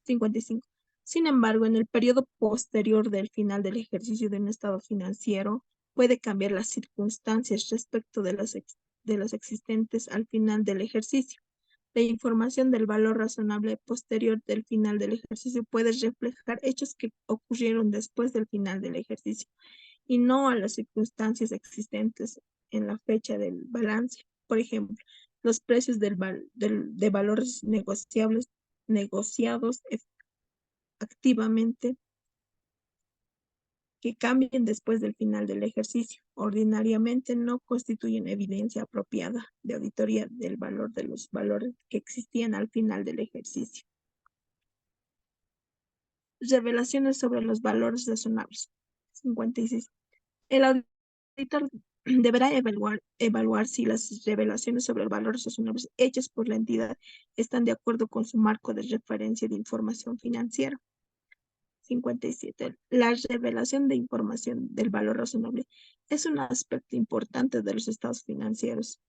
55. Sin embargo, en el periodo posterior del final del ejercicio de un estado financiero, puede cambiar las circunstancias respecto de las existentes al final del ejercicio. La información del valor razonable posterior del final del ejercicio puede reflejar hechos que ocurrieron después del final del ejercicio y no a las circunstancias existentes en la fecha del balance. Por ejemplo, los precios de valores negociados activamente que cambien después del final del ejercicio. Ordinariamente no constituyen evidencia apropiada de auditoría del valor de los valores que existían al final del ejercicio. Revelaciones sobre los valores razonables. 56. El auditor deberá evaluar si las revelaciones sobre valores razonables hechas por la entidad están de acuerdo con su marco de referencia de información financiera. 57. La revelación de información del valor razonable es un aspecto importante de los estados financieros.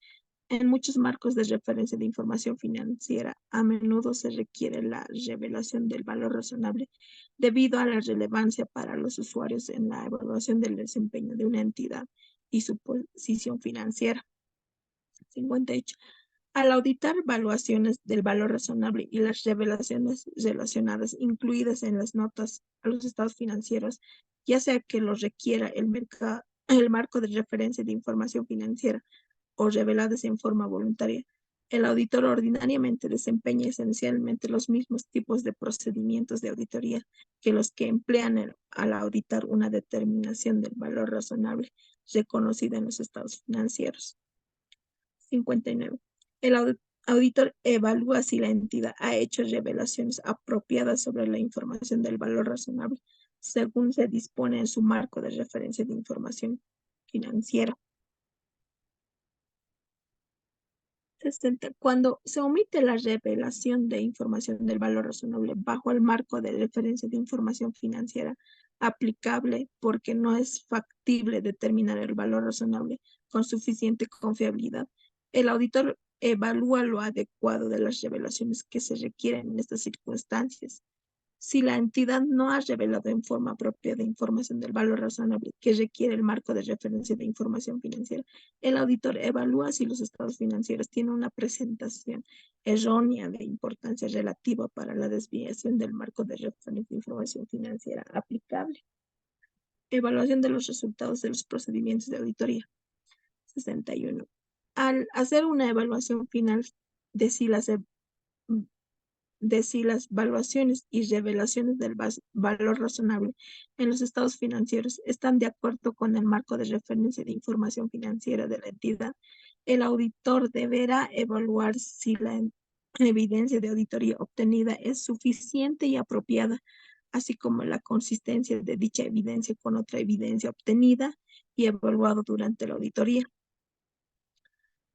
En muchos marcos de referencia de información financiera, a menudo se requiere la revelación del valor razonable debido a la relevancia para los usuarios en la evaluación del desempeño de una entidad y su posición financiera. 58. Al auditar valuaciones del valor razonable y las revelaciones relacionadas incluidas en las notas a los estados financieros, ya sea que lo requiera el marco de referencia de información financiera o reveladas en forma voluntaria, El auditor ordinariamente desempeña esencialmente los mismos tipos de procedimientos de auditoría que los que emplean al auditar una determinación del valor razonable reconocida en los estados financieros. 59. El auditor evalúa si la entidad ha hecho revelaciones apropiadas sobre la información del valor razonable, según se dispone en su marco de referencia de información financiera. 60. Cuando se omite la revelación de información del valor razonable bajo el marco de referencia de información financiera aplicable porque no es factible determinar el valor razonable con suficiente confiabilidad, el auditor evalúa lo adecuado de las revelaciones que se requieren en estas circunstancias. Si la entidad no ha revelado en forma propia de información del valor razonable que requiere el marco de referencia de información financiera, el auditor evalúa si los estados financieros tienen una presentación errónea de importancia relativa para la desviación del marco de referencia de información financiera aplicable. Evaluación de los resultados de los procedimientos de auditoría. 61. Al hacer una evaluación final de si las valuaciones y revelaciones del valor razonable en los estados financieros están de acuerdo con el marco de referencia de información financiera de la entidad, el auditor deberá evaluar si la evidencia de auditoría obtenida es suficiente y apropiada, así como la consistencia de dicha evidencia con otra evidencia obtenida y evaluada durante la auditoría.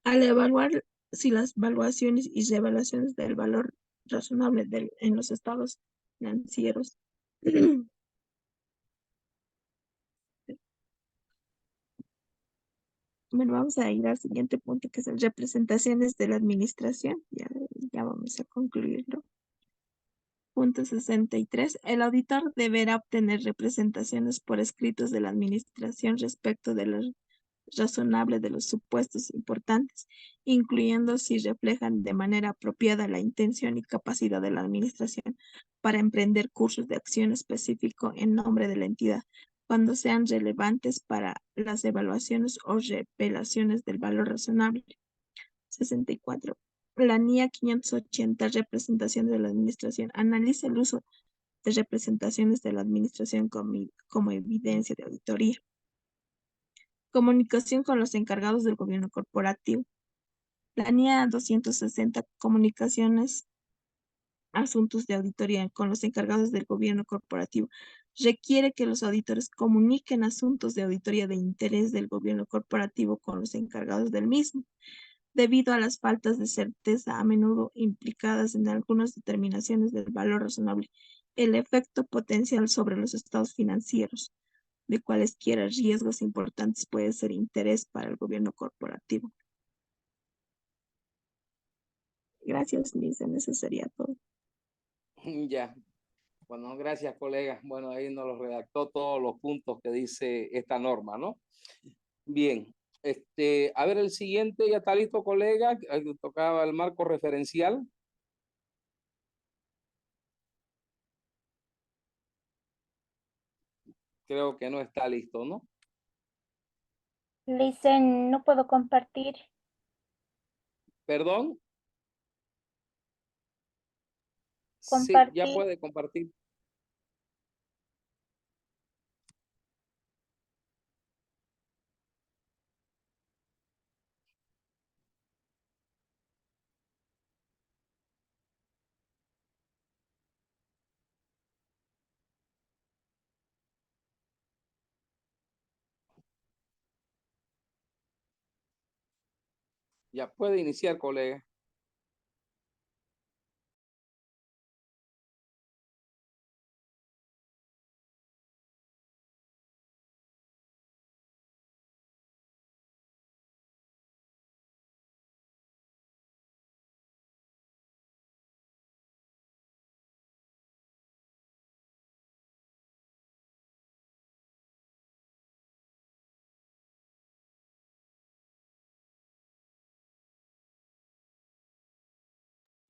Al evaluar si las valuaciones y revelaciones del valor razonable en los estados financieros bueno, vamos a ir al siguiente punto, que es el representaciones de la administración. Ya vamos a concluirlo. Punto 63. El auditor deberá obtener representaciones por escritos de la administración respecto de la razonable de los supuestos importantes, incluyendo si reflejan de manera apropiada la intención y capacidad de la administración para emprender cursos de acción específico en nombre de la entidad, cuando sean relevantes para las evaluaciones o revelaciones del valor razonable. 64. La NIA 580, representación de la administración, analiza el uso de representaciones de la administración como evidencia de auditoría. Comunicación con los encargados del gobierno corporativo. La NIA 260, comunicaciones, asuntos de auditoría con los encargados del gobierno corporativo. Requiere que los auditores comuniquen asuntos de auditoría de interés del gobierno corporativo con los encargados del mismo, debido a las faltas de certeza a menudo implicadas en algunas determinaciones del valor razonable, el efecto potencial sobre los estados financieros de cualesquiera riesgos importantes puede ser interés para el gobierno corporativo. Gracias, Lisa. Eso sería todo. Ya. Bueno, gracias, colega. Bueno, ahí nos lo redactó todos los puntos que dice esta norma, ¿no? Bien. A ver, el siguiente, ¿ya está listo, colega? Tocaba el marco referencial. Creo que no está listo, ¿no? Listen, no puedo compartir. ¿Perdón? Sí, ya Compartir. puede compartir. Ya puede iniciar, colega.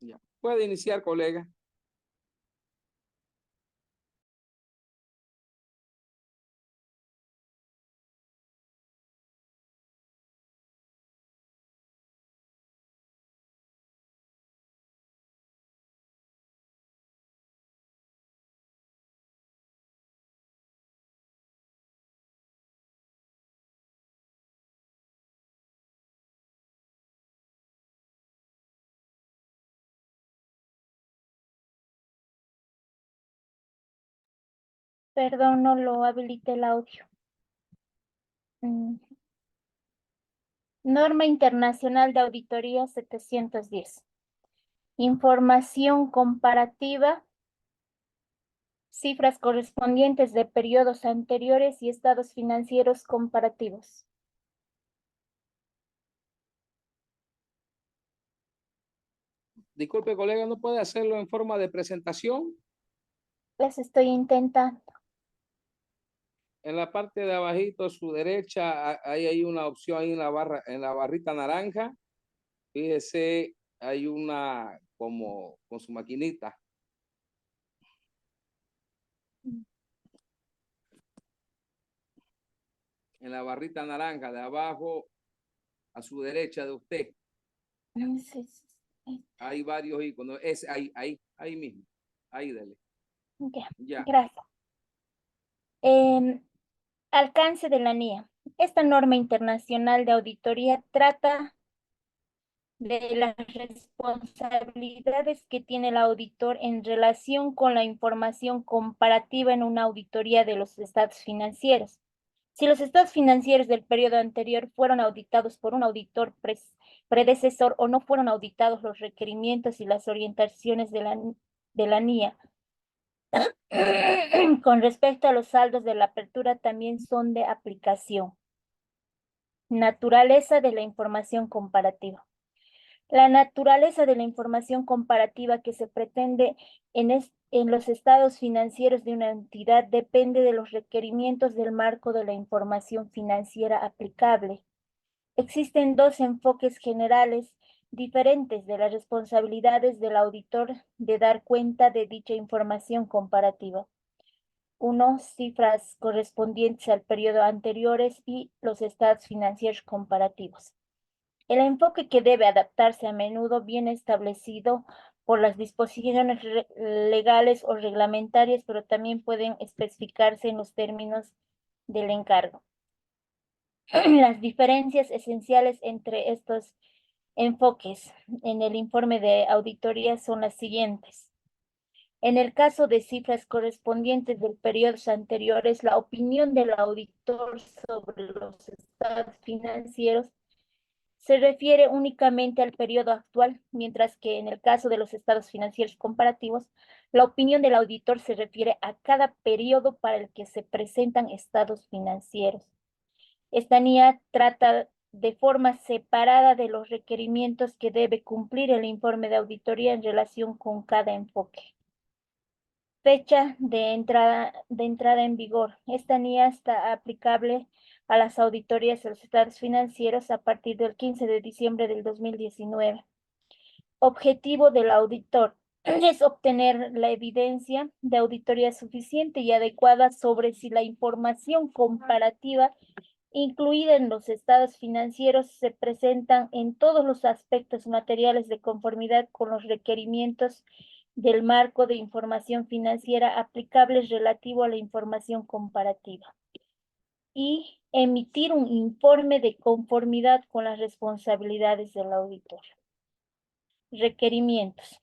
Ya puede iniciar, colega. Perdón, no lo habilité el audio. Norma Internacional de Auditoría 710. Información comparativa, cifras correspondientes de periodos anteriores y estados financieros comparativos. Disculpe, colega, ¿no puede hacerlo en forma de presentación? Les estoy intentando. En la parte de abajito a su derecha, ahí hay una opción ahí en la barra, en la barrita naranja. Fíjese, hay una como con su maquinita. En la barrita naranja de abajo a su derecha de usted. Hay varios iconos. Es ahí mismo. Ahí dele. Ya, Ya. gracias. Alcance de la NIA. Esta norma internacional de auditoría trata de las responsabilidades que tiene el auditor en relación con la información comparativa en una auditoría de los estados financieros. Si los estados financieros del periodo anterior fueron auditados por un auditor predecesor o no fueron auditados los requerimientos y las orientaciones de la NIA, con respecto a los saldos de la apertura también son de aplicación. Naturaleza de la información comparativa. La naturaleza de la información comparativa que se pretende en los estados financieros de una entidad depende de los requerimientos del marco de la información financiera aplicable. Existen dos enfoques generales diferentes de las responsabilidades del auditor de dar cuenta de dicha información comparativa. Uno, cifras correspondientes al periodo anteriores y los estados financieros comparativos. El enfoque que debe adaptarse a menudo viene establecido por las disposiciones legales o reglamentarias, pero también pueden especificarse en los términos del encargo. Las diferencias esenciales entre estos enfoques en el informe de auditoría son las siguientes. En el caso de cifras correspondientes del periodos anteriores, la opinión del auditor sobre los estados financieros se refiere únicamente al periodo actual, mientras que en el caso de los estados financieros comparativos, la opinión del auditor se refiere a cada periodo para el que se presentan estados financieros. Esta NIA trata de forma separada de los requerimientos que debe cumplir el informe de auditoría en relación con cada enfoque. Fecha de entrada en vigor. Esta NIA está aplicable a las auditorías de los estados financieros a partir del 15 de diciembre del 2019. Objetivo del auditor es obtener la evidencia de auditoría suficiente y adecuada sobre si la información comparativa incluida en los estados financieros se presentan en todos los aspectos materiales de conformidad con los requerimientos del marco de información financiera aplicables relativo a la información comparativa. Y emitir un informe de conformidad con las responsabilidades del auditor. Requerimientos.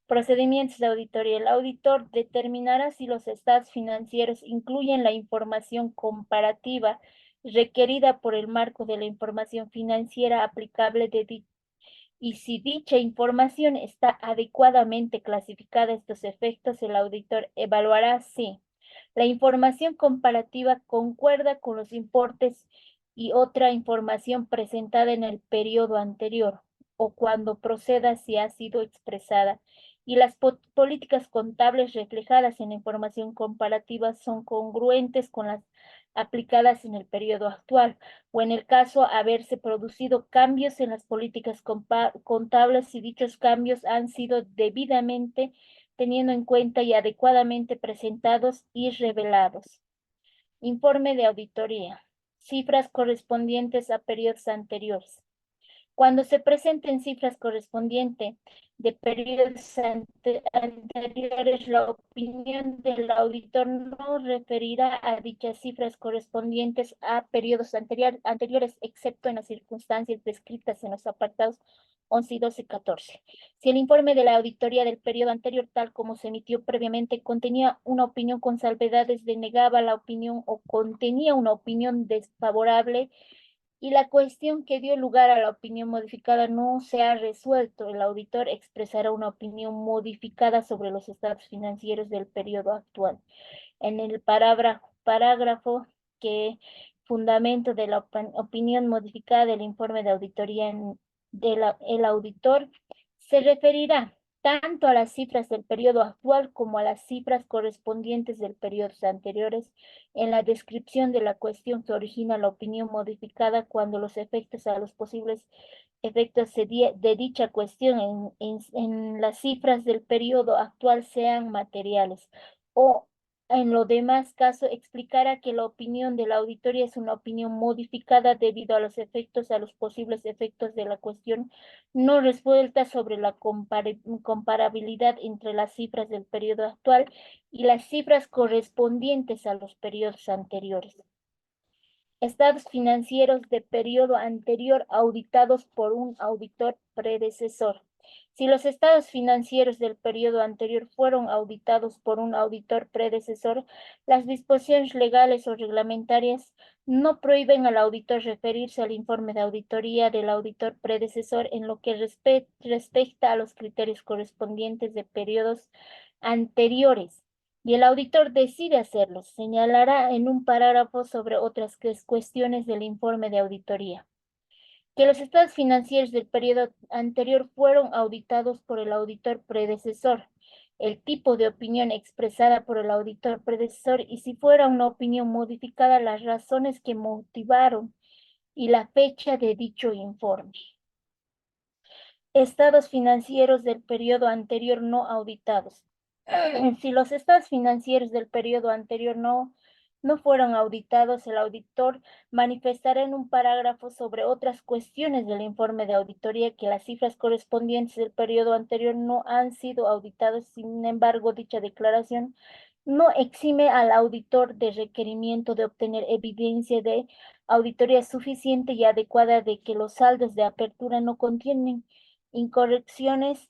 Procedimientos de auditoría. El auditor determinará si los estados financieros incluyen la información comparativa requerida por el marco de la información financiera aplicable y si dicha información está adecuadamente clasificada a estos efectos, el auditor evaluará si la información comparativa concuerda con los importes y otra información presentada en el periodo anterior o cuando proceda si ha sido expresada y las políticas contables reflejadas en la información comparativa son congruentes con las aplicadas en el periodo actual, o en el caso haberse producido cambios en las políticas contables si dichos cambios han sido debidamente teniendo en cuenta y adecuadamente presentados y revelados. Informe de auditoría. Cifras correspondientes a periodos anteriores. Cuando se presenten cifras correspondientes de periodos anteriores, la opinión del auditor no referirá a dichas cifras correspondientes a periodos anteriores, excepto en las circunstancias descritas en los apartados 11, 12 y 14. Si el informe de la auditoría del periodo anterior, tal como se emitió previamente, contenía una opinión con salvedades, denegaba la opinión o contenía una opinión desfavorable, y la cuestión que dio lugar a la opinión modificada no se ha resuelto, el auditor expresará una opinión modificada sobre los estados financieros del periodo actual. En el parágrafo que fundamento de la opinión modificada del informe de auditoría el auditor se referirá tanto a las cifras del periodo actual como a las cifras correspondientes del periodos anteriores en la descripción de la cuestión que origina la opinión modificada, cuando los efectos a los posibles efectos de dicha cuestión en las cifras del periodo actual sean materiales, o en lo demás caso explicará que la opinión de la auditoría es una opinión modificada debido a los efectos, a los posibles efectos de la cuestión no resuelta sobre la comparabilidad entre las cifras del periodo actual y las cifras correspondientes a los periodos anteriores. Estados financieros de periodo anterior auditados por un auditor predecesor. Si los estados financieros del periodo anterior fueron auditados por un auditor predecesor, las disposiciones legales o reglamentarias no prohíben al auditor referirse al informe de auditoría del auditor predecesor en lo que respecta a los criterios correspondientes de periodos anteriores, y el auditor decide hacerlo, señalará en un parágrafo sobre otras cuestiones del informe de auditoría. Que los estados financieros del periodo anterior fueron auditados por el auditor predecesor, el tipo de opinión expresada por el auditor predecesor y, si fuera una opinión modificada, las razones que motivaron y la fecha de dicho informe. Estados financieros del periodo anterior no auditados. Si los estados financieros del periodo anterior no fueron auditados, el auditor manifestará en un parágrafo sobre otras cuestiones del informe de auditoría que las cifras correspondientes del periodo anterior no han sido auditadas. Sin embargo, dicha declaración no exime al auditor de requerimiento de obtener evidencia de auditoría suficiente y adecuada de que los saldos de apertura no contienen incorrecciones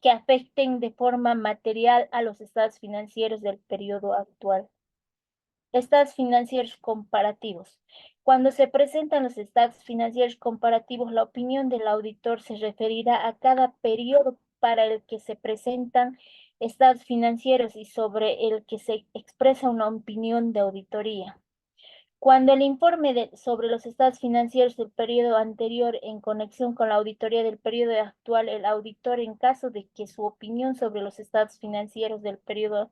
que afecten de forma material a los estados financieros del periodo actual. Estados financieros comparativos. Cuando se presentan los estados financieros comparativos, la opinión del auditor se referirá a cada periodo para el que se presentan estados financieros y sobre el que se expresa una opinión de auditoría. Cuando el informe sobre los estados financieros del periodo anterior en conexión con la auditoría del periodo actual, el auditor, en caso de que su opinión sobre los estados financieros del periodo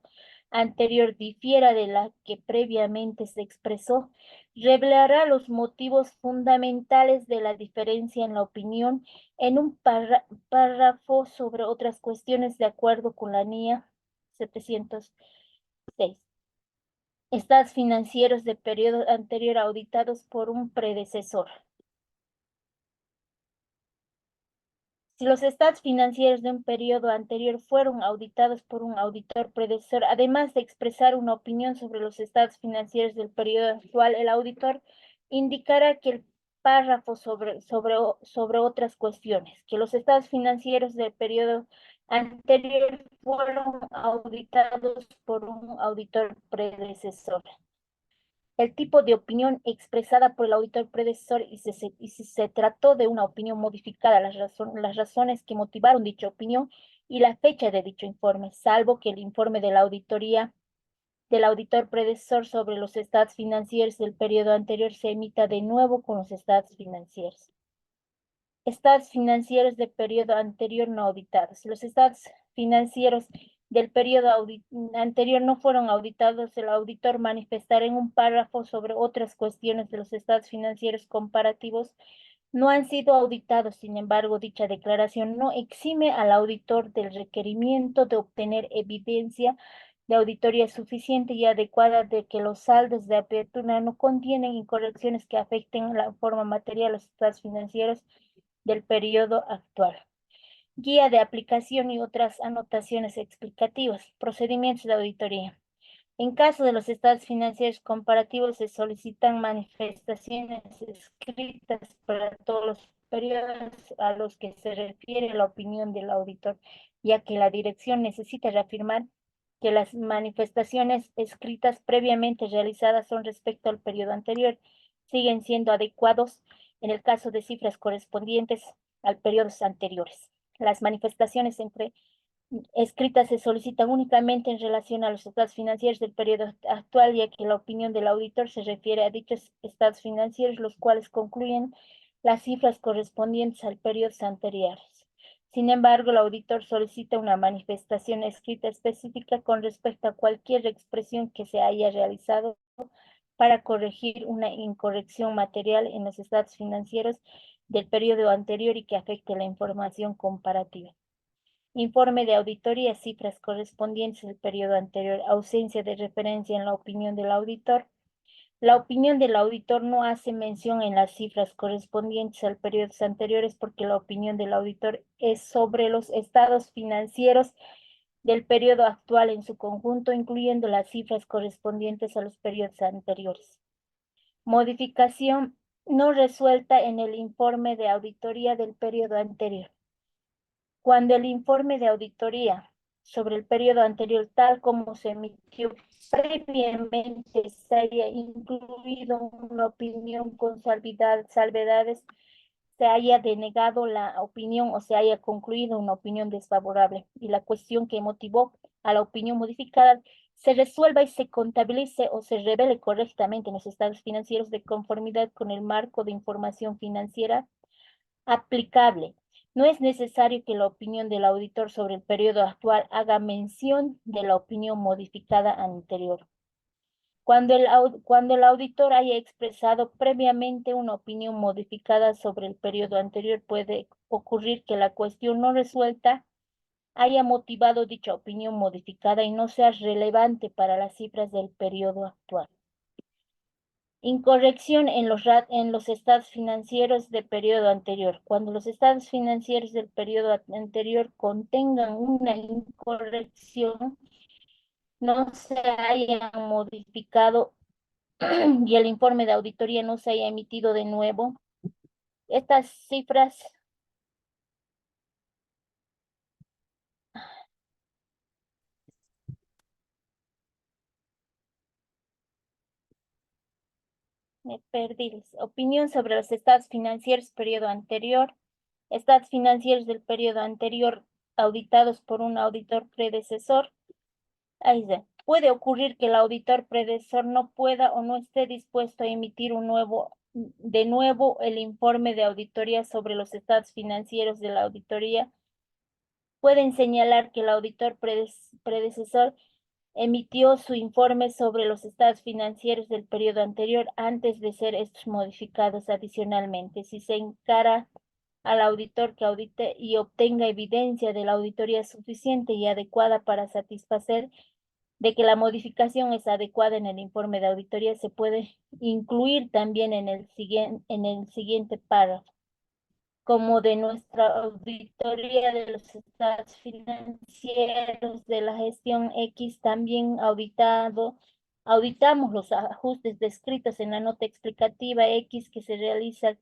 anterior difiera de la que previamente se expresó, revelará los motivos fundamentales de la diferencia en la opinión en un párrafo sobre otras cuestiones de acuerdo con la NIA 706. Estados financieros de periodo anterior auditados por un predecesor. Si los estados financieros de un periodo anterior fueron auditados por un auditor predecesor, además de expresar una opinión sobre los estados financieros del periodo actual, el auditor indicará que el párrafo sobre otras cuestiones, que los estados financieros del periodo anterior fueron auditados por un auditor predecesor. El tipo de opinión expresada por el auditor predecesor y si se trató de una opinión modificada, las razones que motivaron dicha opinión y la fecha de dicho informe, salvo que el informe de la auditoría del auditor predecesor sobre los estados financieros del periodo anterior se emita de nuevo con los estados financieros. Estados financieros del periodo anterior no auditados. Los estados financieros del periodo anterior no fueron auditados, el auditor manifestará en un párrafo sobre otras cuestiones de los estados financieros comparativos no han sido auditados. Sin embargo, dicha declaración no exime al auditor del requerimiento de obtener evidencia de auditoría suficiente y adecuada de que los saldos de apertura no contienen incorrecciones que afecten la forma material de los estados financieros del periodo actual. Guía de aplicación y otras anotaciones explicativas. Procedimientos de auditoría. En caso de los estados financieros comparativos, se solicitan manifestaciones escritas para todos los periodos a los que se refiere la opinión del auditor, ya que la dirección necesita reafirmar que las manifestaciones escritas previamente realizadas son respecto al periodo anterior, siguen siendo adecuados en el caso de cifras correspondientes al periodos anteriores. Las manifestaciones escritas se solicitan únicamente en relación a los estados financieros del periodo actual, ya que la opinión del auditor se refiere a dichos estados financieros, los cuales concluyen las cifras correspondientes al periodos anteriores. Sin embargo, el auditor solicita una manifestación escrita específica con respecto a cualquier expresión que se haya realizado para corregir una incorrección material en los estados financieros del periodo anterior y que afecte la información comparativa. Informe de auditoría, cifras correspondientes al periodo anterior, ausencia de referencia en la opinión del auditor. La opinión del auditor no hace mención en las cifras correspondientes al periodos anteriores porque la opinión del auditor es sobre los estados financieros del periodo actual en su conjunto, incluyendo las cifras correspondientes a los periodos anteriores. Modificación no resuelta en el informe de auditoría del periodo anterior. Cuando el informe de auditoría sobre el periodo anterior, tal como se emitió previamente, se haya incluido una opinión con salvedades, se haya denegado la opinión o se haya concluido una opinión desfavorable y la cuestión que motivó a la opinión modificada se resuelva y se contabilice o se revele correctamente en los estados financieros de conformidad con el marco de información financiera aplicable. No es necesario que la opinión del auditor sobre el periodo actual haga mención de la opinión modificada anterior. Cuando el auditor haya expresado previamente una opinión modificada sobre el periodo anterior, puede ocurrir que la cuestión no resuelta haya motivado dicha opinión modificada y no sea relevante para las cifras del periodo actual. Incorrección en los estados financieros del periodo anterior. Cuando los estados financieros del periodo anterior contengan una incorrección, no se haya modificado y el informe de auditoría no se haya emitido de nuevo, estas cifras me perdí. Opinión sobre los estados financieros periodo anterior. Estados financieros del periodo anterior auditados por un auditor predecesor. Ahí está. Puede ocurrir que el auditor predecesor no pueda o no esté dispuesto a emitir de nuevo el informe de auditoría sobre los estados financieros de la auditoría. Pueden señalar que el auditor predecesor emitió su informe sobre los estados financieros del periodo anterior antes de ser estos modificados adicionalmente. Si se encara al auditor que audite y obtenga evidencia de la auditoría suficiente y adecuada para satisfacer de que la modificación es adecuada en el informe de auditoría, se puede incluir también en el siguiente párrafo. Como de nuestra auditoría de los estados financieros de la gestión X, también auditamos los ajustes descritos en la nota explicativa X que se realiza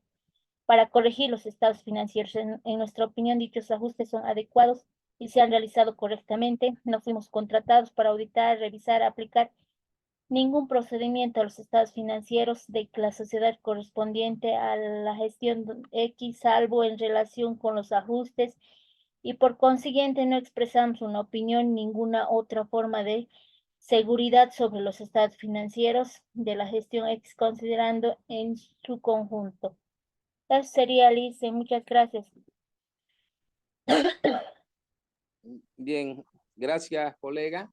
para corregir los estados financieros. En nuestra opinión, dichos ajustes son adecuados y se han realizado correctamente. No fuimos contratados para auditar, revisar, aplicar ningún procedimiento a los estados financieros de la sociedad correspondiente a la gestión X, salvo en relación con los ajustes, y por consiguiente no expresamos una opinión, ninguna otra forma de seguridad sobre los estados financieros de la gestión X, considerando en su conjunto. Eso sería, Alice. Muchas gracias. Bien, gracias, colega.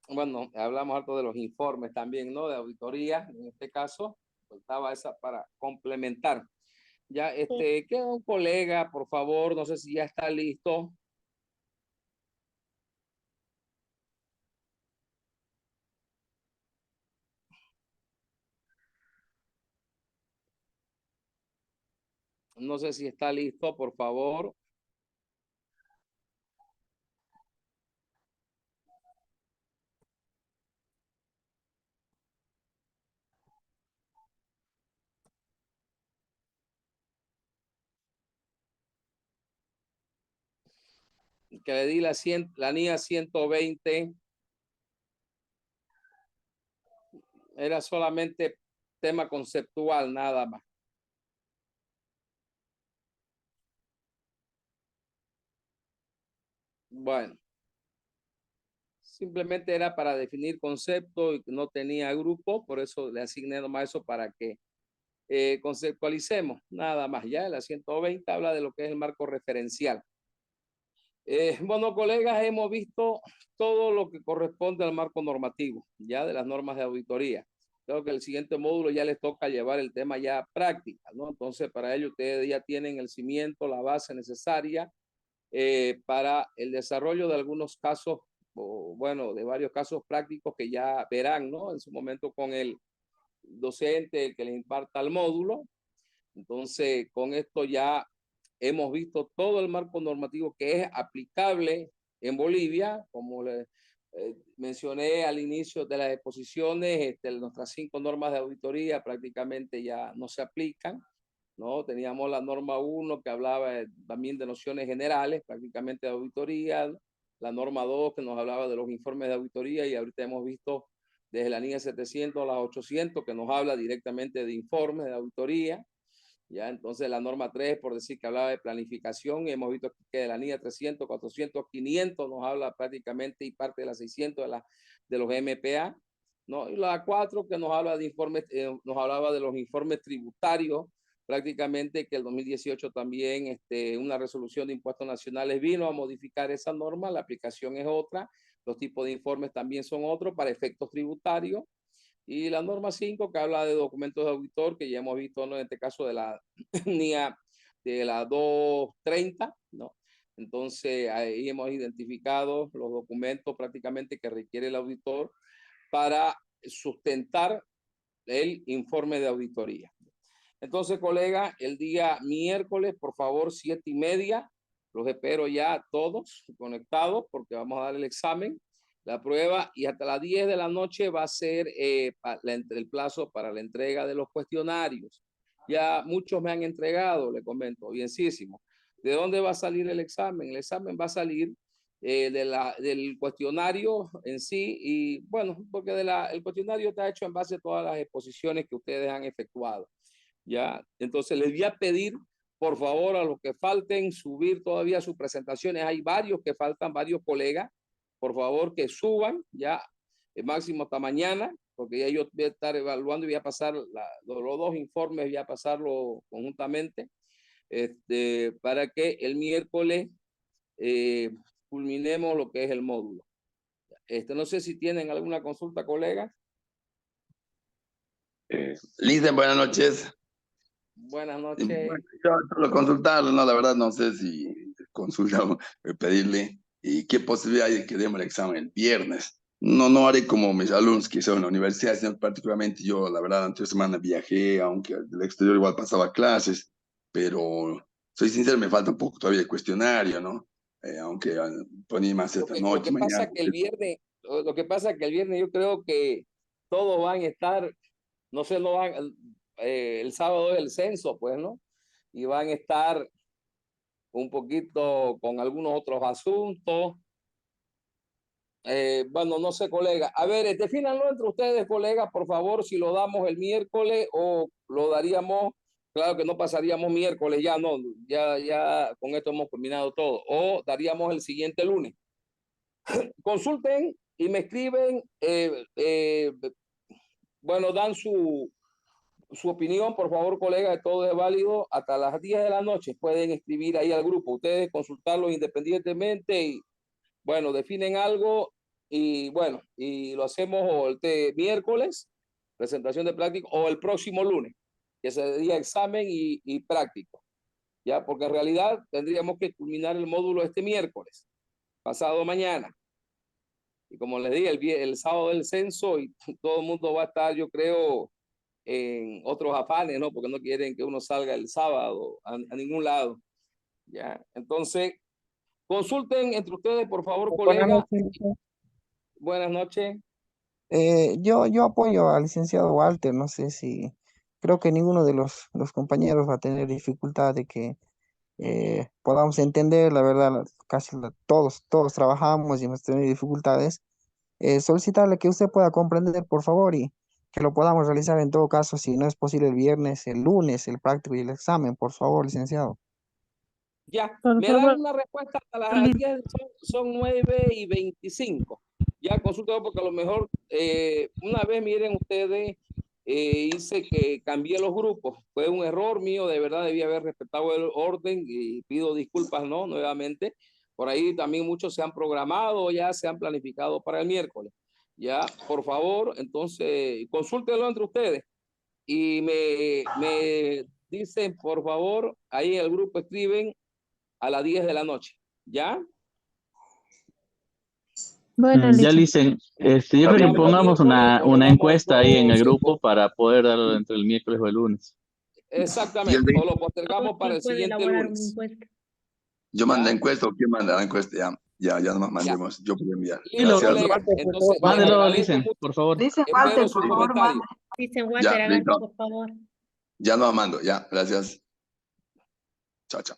Bueno, hablamos algo de los informes también, ¿no? De auditoría, en este caso, faltaba esa para complementar. Ya, queda un colega, por favor, no sé si ya está listo. No sé si está listo, por favor. Que le di la NIA 120. Era solamente tema conceptual, nada más. Bueno, simplemente era para definir concepto y no tenía grupo, por eso le asigné nomás eso para que conceptualicemos, nada más. Ya la 120 habla de lo que es el marco referencial. Bueno, colegas, hemos visto todo lo que corresponde al marco normativo, ya de las normas de auditoría. Creo que el siguiente módulo ya les toca llevar el tema ya práctica, ¿no? Entonces, para ello ustedes ya tienen el cimiento, la base necesaria para el desarrollo de algunos casos, o bueno, de varios casos prácticos que ya verán, ¿no? En su momento con el docente, el que les imparta el módulo. Entonces, con esto ya hemos visto todo el marco normativo que es aplicable en Bolivia, como le mencioné al inicio de las exposiciones, nuestras 5 normas de auditoría prácticamente ya no se aplican, ¿no? Teníamos la norma 1 que hablaba también de nociones generales, prácticamente de auditoría, la norma 2 que nos hablaba de los informes de auditoría y ahorita hemos visto desde la NIA 700 a la 800 que nos habla directamente de informes de auditoría. Ya, entonces la norma 3, por decir que hablaba de planificación, y hemos visto que de la NIA 300, 400, 500 nos habla prácticamente y parte de la 600 de los MPA, ¿no? Y la 4 que nos habla de informes, nos hablaba de los informes tributarios, prácticamente que el 2018 también una resolución de impuestos nacionales vino a modificar esa norma, la aplicación es otra, los tipos de informes también son otros para efectos tributarios. Y la norma 5 que habla de documentos de auditor, que ya hemos visto, ¿no? En este caso de la NIA de la 230, ¿no? Entonces ahí hemos identificado los documentos prácticamente que requiere el auditor para sustentar el informe de auditoría. Entonces, colega, el día miércoles, por favor, 7:30, los espero ya todos conectados porque vamos a dar el examen, la prueba, y hasta las 10 de la noche va a ser el plazo para la entrega de los cuestionarios. Ya muchos me han entregado, le comento, bienísimo. ¿De dónde va a salir el examen? El examen va a salir del cuestionario en sí, y bueno, porque el cuestionario está hecho en base a todas las exposiciones que ustedes han efectuado. Ya, entonces les voy a pedir, por favor, a los que falten, subir todavía sus presentaciones. Hay varios que faltan, varios colegas. Por favor, que suban ya el máximo hasta mañana, porque ya yo voy a estar evaluando y voy a pasar los 2 informes, voy a pasarlo conjuntamente, para que el miércoles culminemos lo que es el módulo. No sé si tienen alguna consulta, colegas. Lisa, buenas noches. Buenas noches. Bueno, yo solo consultarlo, no, la verdad no sé si consultar o pedirle y qué posibilidad hay de que demos el examen el viernes. No haré como mis alumnos que son en la universidad, sino particularmente yo, la verdad, antes de semana viajé, aunque del exterior igual pasaba clases, pero soy sincero, me falta un poco todavía el cuestionario, ¿no? Aunque ponía más esta noche, Lo que mañana. pasa que el viernes, yo creo que todos van a estar, no sé, no van, el sábado es el censo, pues, ¿no? Y van a estar un poquito con algunos otros asuntos. Bueno, no sé, colega. A ver, defínanlo entre ustedes, colegas, por favor, si lo damos el miércoles o lo daríamos, claro que no pasaríamos miércoles, ya no, ya con esto hemos terminado todo, o daríamos el siguiente lunes. Consulten y me escriben, bueno, dan su opinión, por favor, colega, todo es válido. Hasta las 10 de la noche pueden escribir ahí al grupo. Ustedes consultarlo independientemente y, bueno, definen algo y, bueno, y lo hacemos o el miércoles, presentación de práctico, o el próximo lunes, que sería examen y práctico. Ya, porque en realidad tendríamos que culminar el módulo este miércoles, pasado mañana. Y como les dije, el sábado del censo y todo el mundo va a estar, yo creo, en otros afanes, ¿no? Porque no quieren que uno salga el sábado a ningún lado. Ya, entonces, consulten entre ustedes, por favor, colega. Buenas noches. Yo apoyo al licenciado Walter, no sé si, creo que ninguno de los compañeros va a tener dificultad de que podamos entender, la verdad, todos trabajamos y hemos tenido dificultades. Solicitarle que usted pueda comprender, por favor, y que lo podamos realizar en todo caso, si no es posible el viernes, el lunes, el práctico y el examen, por favor, licenciado. Ya, Por me favor. dan una respuesta a las 10, son 9:25. Ya consultado porque a lo mejor una vez miren ustedes, hice que cambié los grupos. Fue un error mío, de verdad debía haber respetado el orden y pido disculpas, ¿no? Nuevamente. Por ahí también muchos se han programado, ya se han planificado para el miércoles. Ya, por favor, entonces consúltenlo entre ustedes y me dicen, por favor, ahí en el grupo escriben a las 10 de la noche, ¿ya? Bueno, Ya listo. dicen, yo creo que pongamos una encuesta ahí en el grupo para poder darlo entre el miércoles o el lunes. Exactamente, o lo postergamos para el siguiente lunes. Yo mando la encuesta o quién manda la encuesta, ya nomás mandemos, yo puedo enviar. Listo, Gracias. colega. Entonces, Mándelo, dicen, por favor. Dicen espero Walter, su por favor, comentario. manda. Dicen Ya, Walter, háganlo, listo. por favor. Ya lo mando, ya, gracias. Chao, chao.